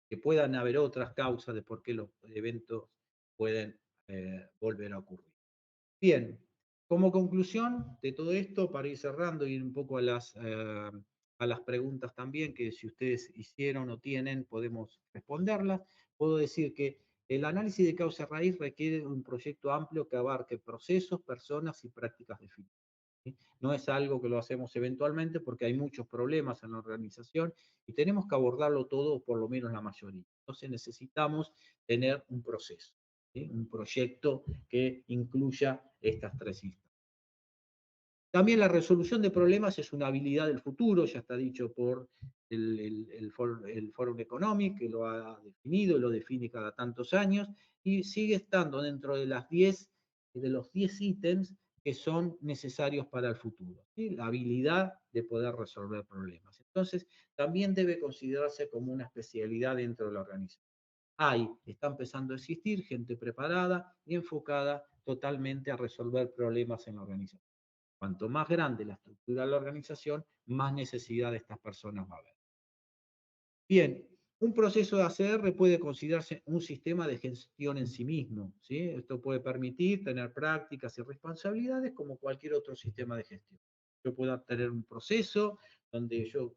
que puedan haber otras causas de por qué los eventos pueden volver a ocurrir. Bien, como conclusión de todo esto, para ir cerrando y ir un poco a las preguntas también, que si ustedes hicieron o tienen, podemos responderlas. Puedo decir que el análisis de causa-raíz requiere un proyecto amplio que abarque procesos, personas y prácticas definidas. ¿Sí? No es algo que lo hacemos eventualmente porque hay muchos problemas en la organización y tenemos que abordarlo todo, por lo menos la mayoría. Entonces necesitamos tener un proceso, ¿sí? Un proyecto que incluya estas tres instancias. También la resolución de problemas es una habilidad del futuro, ya está dicho por el Fórum Económico, que lo ha definido, lo define cada tantos años, y sigue estando dentro de de los 10 ítems que son necesarios para el futuro. ¿Sí? La habilidad de poder resolver problemas. Entonces, también debe considerarse como una especialidad dentro de la organización. Está empezando a existir gente preparada y enfocada totalmente a resolver problemas en la organización. Cuanto más grande la estructura de la organización, más necesidad de estas personas va a haber. Bien, un proceso de ACR puede considerarse un sistema de gestión en sí mismo, ¿sí? Esto puede permitir tener prácticas y responsabilidades como cualquier otro sistema de gestión. Yo puedo tener un proceso donde yo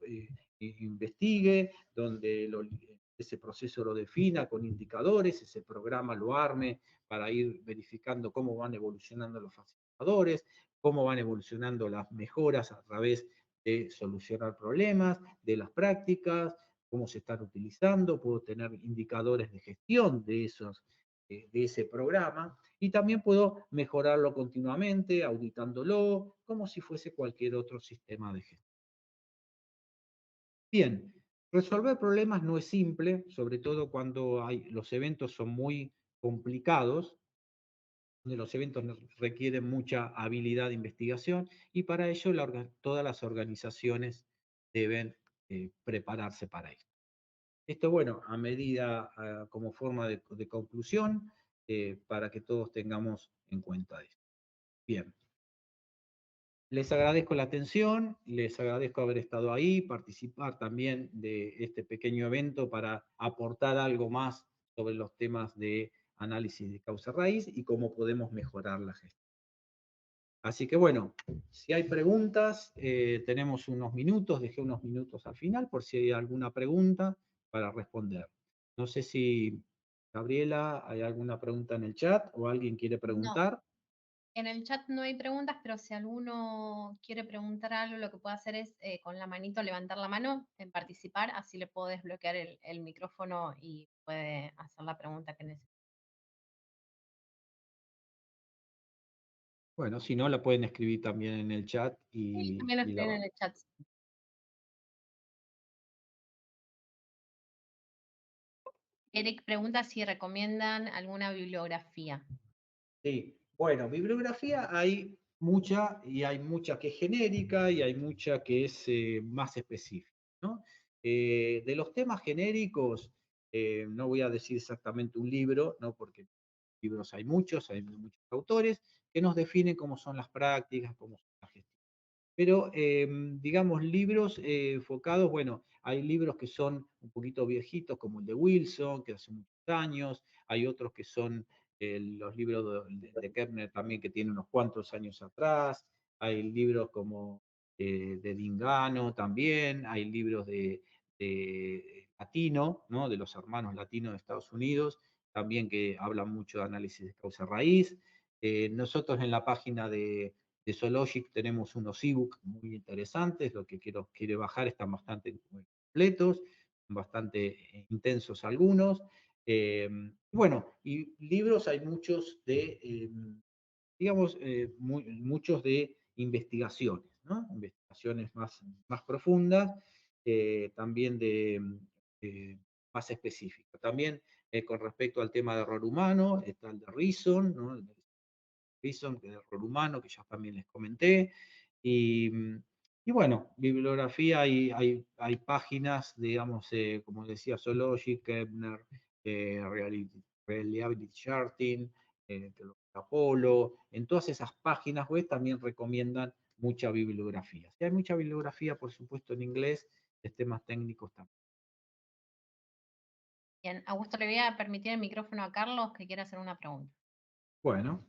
investigue, donde ese proceso lo defina con indicadores, ese programa lo arme para ir verificando cómo van evolucionando los facilitadores, cómo van evolucionando las mejoras a través de solucionar problemas, de las prácticas, cómo se están utilizando, puedo tener indicadores de gestión de ese programa, y también puedo mejorarlo continuamente, auditándolo, como si fuese cualquier otro sistema de gestión. Bien, resolver problemas no es simple, sobre todo cuando los eventos son muy complicados, donde los eventos requieren mucha habilidad de investigación, y para ello todas las organizaciones deben prepararse para esto. Esto, bueno, a medida, como forma de conclusión, para que todos tengamos en cuenta esto. Bien. Les agradezco la atención, les agradezco haber estado ahí, participar también de este pequeño evento para aportar algo más sobre los temas de análisis de causa raíz y cómo podemos mejorar la gestión. Así que bueno, si hay preguntas, tenemos unos minutos, dejé unos minutos al final por si hay alguna pregunta para responder. No sé si, Gabriela, hay alguna pregunta en el chat o alguien quiere No, preguntar. en el chat no hay preguntas, pero si alguno quiere preguntar algo, lo que puede hacer es con la manito levantar la mano en participar, así le puedo desbloquear el micrófono y puede hacer la pregunta que necesite. Bueno, si no, la pueden escribir también en el chat Sí, también lo y la escriben va. en el chat. Eric pregunta si recomiendan alguna bibliografía. Sí, bueno, bibliografía hay mucha, y hay mucha que es genérica y hay mucha que es más específica, ¿no? De los temas genéricos, no voy a decir exactamente un libro, ¿no? Porque libros hay muchos autores que nos definen cómo son las prácticas, cómo son las gestiones. Pero, digamos, libros enfocados, bueno, hay libros que son un poquito viejitos, como el de Wilson, que hace muchos años, hay otros que son los libros de Kepner también, que tienen unos cuantos años atrás, hay libros como de Dingano también, hay libros de Latino, ¿no? De los hermanos latinos de Estados Unidos, también que hablan mucho de análisis de causa-raíz. Nosotros en la página de Zoologic tenemos unos ebooks muy interesantes, lo que quiere bajar están bastante completos, bastante intensos algunos. Bueno, y libros hay muchos de, digamos, muchos de investigaciones, ¿no? Investigaciones más profundas, también más específicas. También con respecto al tema de error humano, está el de Reason, ¿no? Bison, que es error humano, que ya también les comenté. Y, y bueno, bibliografía, hay páginas, digamos, como decía, Zoology, Kepner, Reliability Charting, Apolo, en todas esas páginas web también recomiendan mucha bibliografía. Si hay mucha bibliografía, por supuesto, en inglés, de temas técnicos también. Bien, Augusto, le voy a permitir el micrófono a Carlos que quiere hacer una pregunta. Bueno,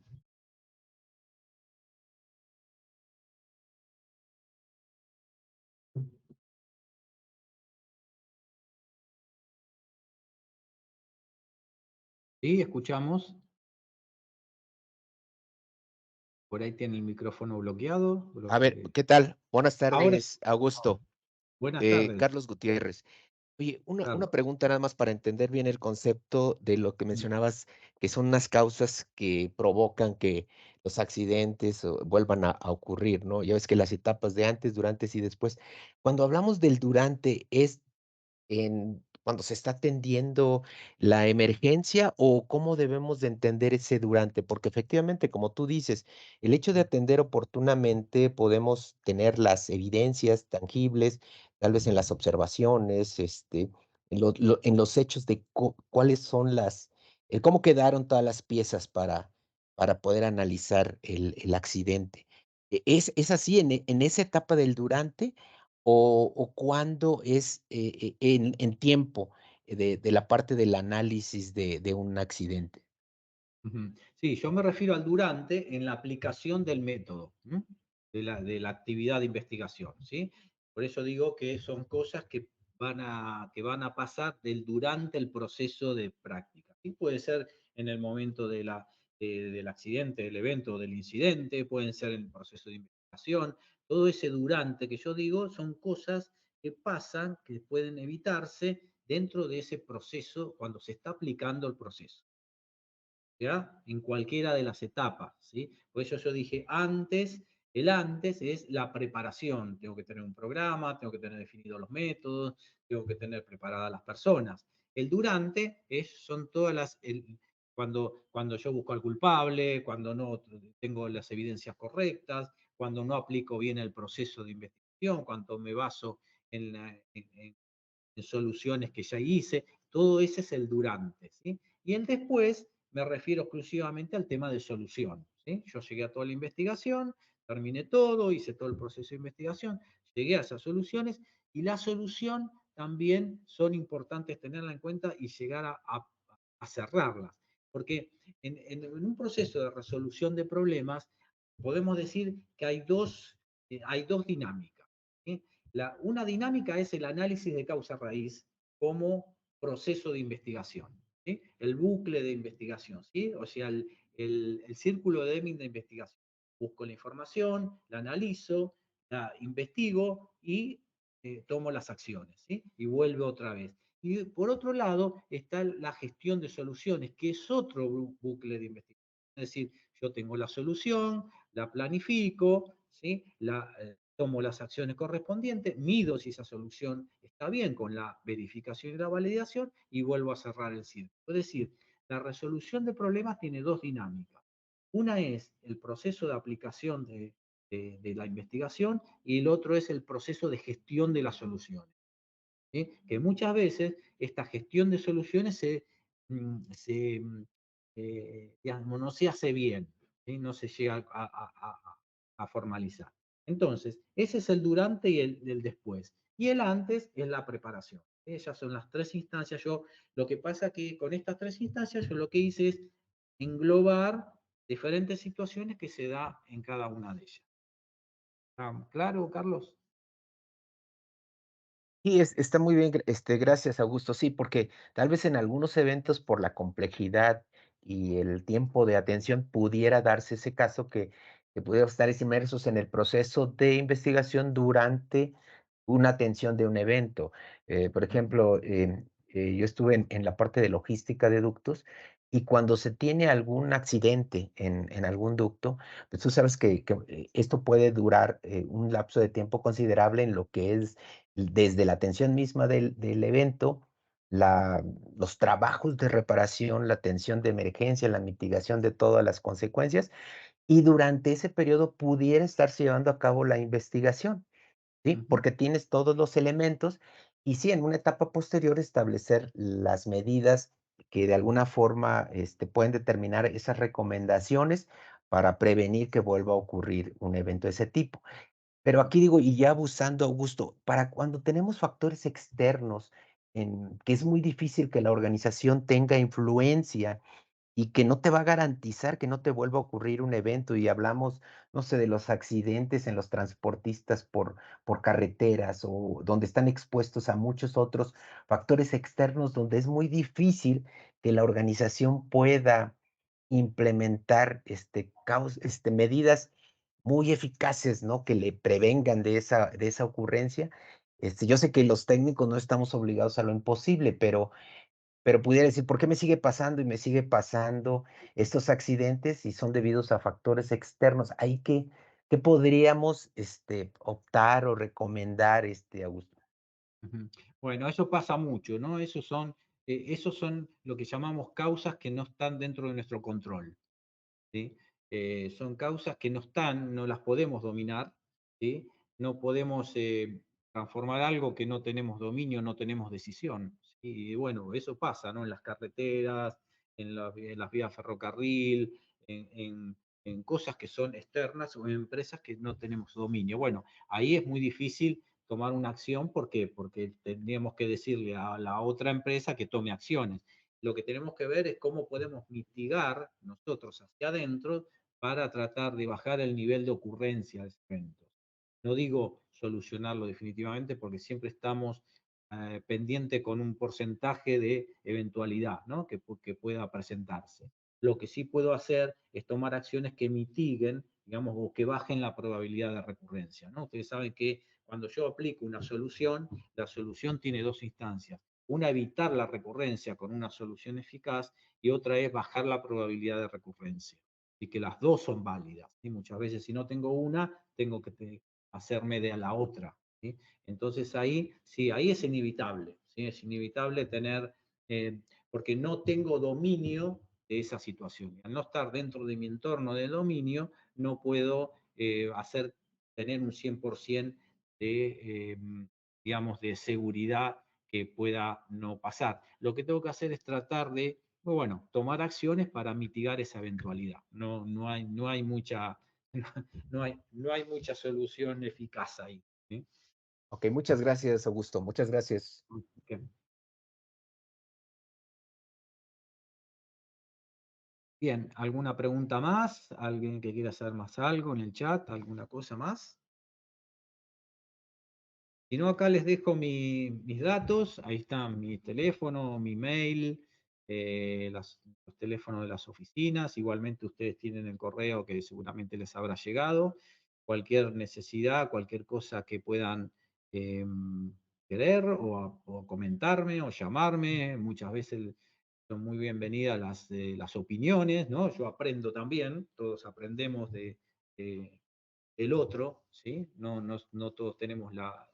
sí, escuchamos. Por ahí tiene el micrófono bloqueado. A ver, ¿qué tal? Buenas Ahora, tardes, Augusto. buenas tardes. Carlos Gutiérrez. Oye, una Carlos. pregunta nada más para entender bien el concepto de lo que mencionabas, que son unas causas que provocan que los accidentes vuelvan a ocurrir, ¿no? Ya ves que las etapas de antes, durante y después. Cuando hablamos del durante, ¿es cuando se está atendiendo la emergencia o cómo debemos de entender ese durante? Porque efectivamente, como tú dices, el hecho de atender oportunamente podemos tener las evidencias tangibles, tal vez en las observaciones, en los hechos de cuáles son cómo quedaron todas las piezas para poder analizar el accidente. ¿Es así en esa etapa del durante? ¿O cuándo es en tiempo de la parte del análisis de un accidente? Ujú. Sí, yo me refiero al durante en la aplicación del método, ¿m? De la actividad de investigación, ¿sí? Por eso digo que son cosas que van a pasar durante el proceso de práctica, ¿sí? Puede ser en el momento del accidente, del evento, del incidente, pueden ser en el proceso de investigación. Todo ese durante que yo digo son cosas que pasan, que pueden evitarse dentro de ese proceso cuando se está aplicando el proceso. ¿Ya? En cualquiera de las etapas, ¿sí? Por eso yo dije antes, el antes es la preparación, tengo que tener un programa, tengo que tener definidos los métodos, tengo que tener preparadas las personas. El durante son todas cuando yo busco al culpable, cuando no tengo las evidencias correctas, cuando no aplico bien el proceso de investigación, cuando me baso en soluciones que ya hice, todo ese es el durante, ¿sí? Y el después me refiero exclusivamente al tema de solución, ¿sí? Yo llegué a toda la investigación, terminé todo, hice todo el proceso de investigación, llegué a esas soluciones y la solución también son importantes tenerla en cuenta y llegar a cerrarlas, porque en un proceso de resolución de problemas podemos decir que hay dos dinámicas, ¿sí? Una dinámica es el análisis de causa-raíz como proceso de investigación, ¿sí? El bucle de investigación, ¿sí? O sea, el círculo de Deming de investigación. Busco la información, la analizo, la investigo y tomo las acciones, ¿sí? Y vuelvo otra vez. Y por otro lado está la gestión de soluciones, que es otro bucle de investigación. Es decir, yo tengo la solución, la planifico, ¿sí? Tomo las acciones correspondientes, mido si esa solución está bien con la verificación y la validación y vuelvo a cerrar el círculo. Es decir, la resolución de problemas tiene dos dinámicas. Una es el proceso de aplicación de la investigación y el otro es el proceso de gestión de las soluciones. ¿Sí? Que muchas veces esta gestión de soluciones digamos, no se hace bien, ¿sí? No se llega a formalizar. Entonces, ese es el durante y el después. Y el antes es la preparación. Esas son las tres instancias. Lo que pasa que con estas tres instancias, yo lo que hice es englobar diferentes situaciones que se da en cada una de ellas. ¿Está claro, Carlos? Sí, está muy bien, gracias, Augusto. Sí, porque tal vez en algunos eventos, por la complejidad y el tiempo de atención, pudiera darse ese caso que pudiéramos estar inmersos en el proceso de investigación durante una atención de un evento. Por ejemplo, yo estuve en la parte de logística de ductos y cuando se tiene algún accidente en algún ducto, pues tú sabes que esto puede durar un lapso de tiempo considerable en lo que es desde la atención misma del evento, la los trabajos de reparación, la atención de emergencia, la mitigación de todas las consecuencias, y durante ese periodo pudiera estarse llevando a cabo la investigación, ¿sí? Ujú, Porque tienes todos los elementos y sí, en una etapa posterior establecer las medidas que de alguna forma, pueden determinar esas recomendaciones para prevenir que vuelva a ocurrir un evento de ese tipo. Pero aquí digo, y ya abusando, Augusto, para cuando tenemos factores externos en que es muy difícil que la organización tenga influencia y que no te va a garantizar que no te vuelva a ocurrir un evento, y hablamos, no sé, de los accidentes en los transportistas por carreteras o donde están expuestos a muchos otros factores externos, donde es muy difícil que la organización pueda implementar, medidas muy eficaces, ¿no? Que le prevengan de esa ocurrencia. Yo sé que los técnicos no estamos obligados a lo imposible, pero pudiera decir, ¿por qué me sigue pasando y me sigue pasando estos accidentes y son debidos a factores externos? Ahí, ¿qué podríamos, optar o recomendar, Augusto? ujú. Bueno, eso pasa mucho, ¿no? Esos son lo que llamamos causas que no están dentro de nuestro control. ¿Sí? Son causas que no están, no las podemos dominar, ¿sí? No podemos transformar algo que no tenemos dominio, no tenemos decisión. ¿Sí? Y bueno, eso pasa, ¿no? En las carreteras, en las vías ferrocarril, en cosas que son externas o en empresas que no tenemos dominio. Bueno, ahí es muy difícil tomar una acción, ¿por qué? Porque tendríamos que decirle a la otra empresa que tome acciones. Lo que tenemos que ver es cómo podemos mitigar nosotros hacia adentro para tratar de bajar el nivel de ocurrencia de eventos. No digo solucionarlo definitivamente porque siempre estamos pendientes con un porcentaje de eventualidad, ¿no? que pueda presentarse. Lo que sí puedo hacer es tomar acciones que mitiguen, digamos, o que bajen la probabilidad de recurrencia, ¿no? Ustedes saben que cuando yo aplico una solución, la solución tiene dos instancias. Una, evitar la recurrencia con una solución eficaz y otra es bajar la probabilidad de recurrencia. Y que las dos son válidas. ¿Sí? Muchas veces si no tengo una, tengo que hacerme de la otra. ¿Sí? Entonces ahí, sí, ahí es inevitable. ¿Sí? Es inevitable tener, porque no tengo dominio de esa situación. Y al no estar dentro de mi entorno de dominio, no puedo tener un 100% de, digamos, de seguridad que pueda no pasar. Lo que tengo que hacer es tratar de, bueno, tomar acciones para mitigar esa eventualidad. No hay mucha, no hay mucha solución eficaz ahí. ¿Sí? Okey, muchas gracias, Augusto, muchas gracias. Ok. Bien, ¿alguna pregunta más? ¿Alguien que quiera saber más algo en el chat? ¿Alguna cosa más? Si no, acá les dejo mis datos, ahí están mi teléfono, mi mail, los teléfonos de las oficinas, igualmente ustedes tienen el correo que seguramente les habrá llegado. Cualquier necesidad, cualquier cosa que puedan querer o comentarme o llamarme, muchas veces son muy bienvenidas las opiniones, ¿no? Yo aprendo también, todos aprendemos del otro, ¿sí? No todos tenemos la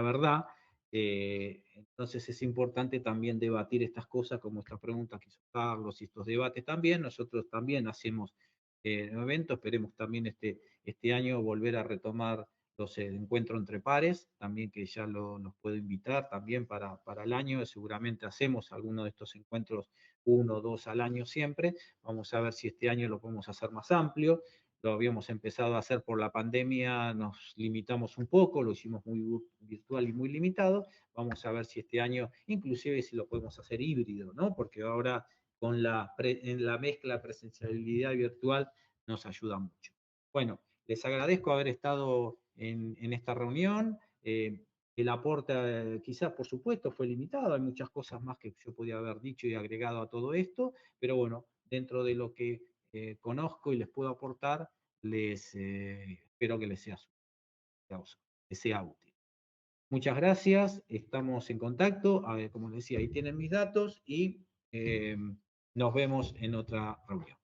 verdad, Entonces es importante también debatir estas cosas, como esta pregunta que hizo Carlos y estos debates también. Nosotros también hacemos eventos, esperemos también este año volver a retomar los encuentros entre pares, también que ya los puedo invitar también para el año. Seguramente hacemos algunos de estos encuentros, 1 o 2 al año siempre. Vamos a ver si este año lo podemos hacer más amplio. Lo habíamos empezado a hacer por la pandemia, nos limitamos un poco, lo hicimos muy virtual y muy limitado. Vamos a ver si este año, inclusive si lo podemos hacer híbrido, ¿no? Porque ahora con en la mezcla presencialidad y virtual nos ayuda mucho. Bueno, les agradezco haber estado en esta reunión. El aporte quizás, por supuesto, fue limitado. Hay muchas cosas más que yo podía haber dicho y agregado a todo esto, pero bueno, dentro de lo que conozco y les puedo aportar, espero que les sea útil. Muchas gracias, estamos en contacto. A ver, como les decía, ahí tienen mis datos y nos vemos en otra reunión.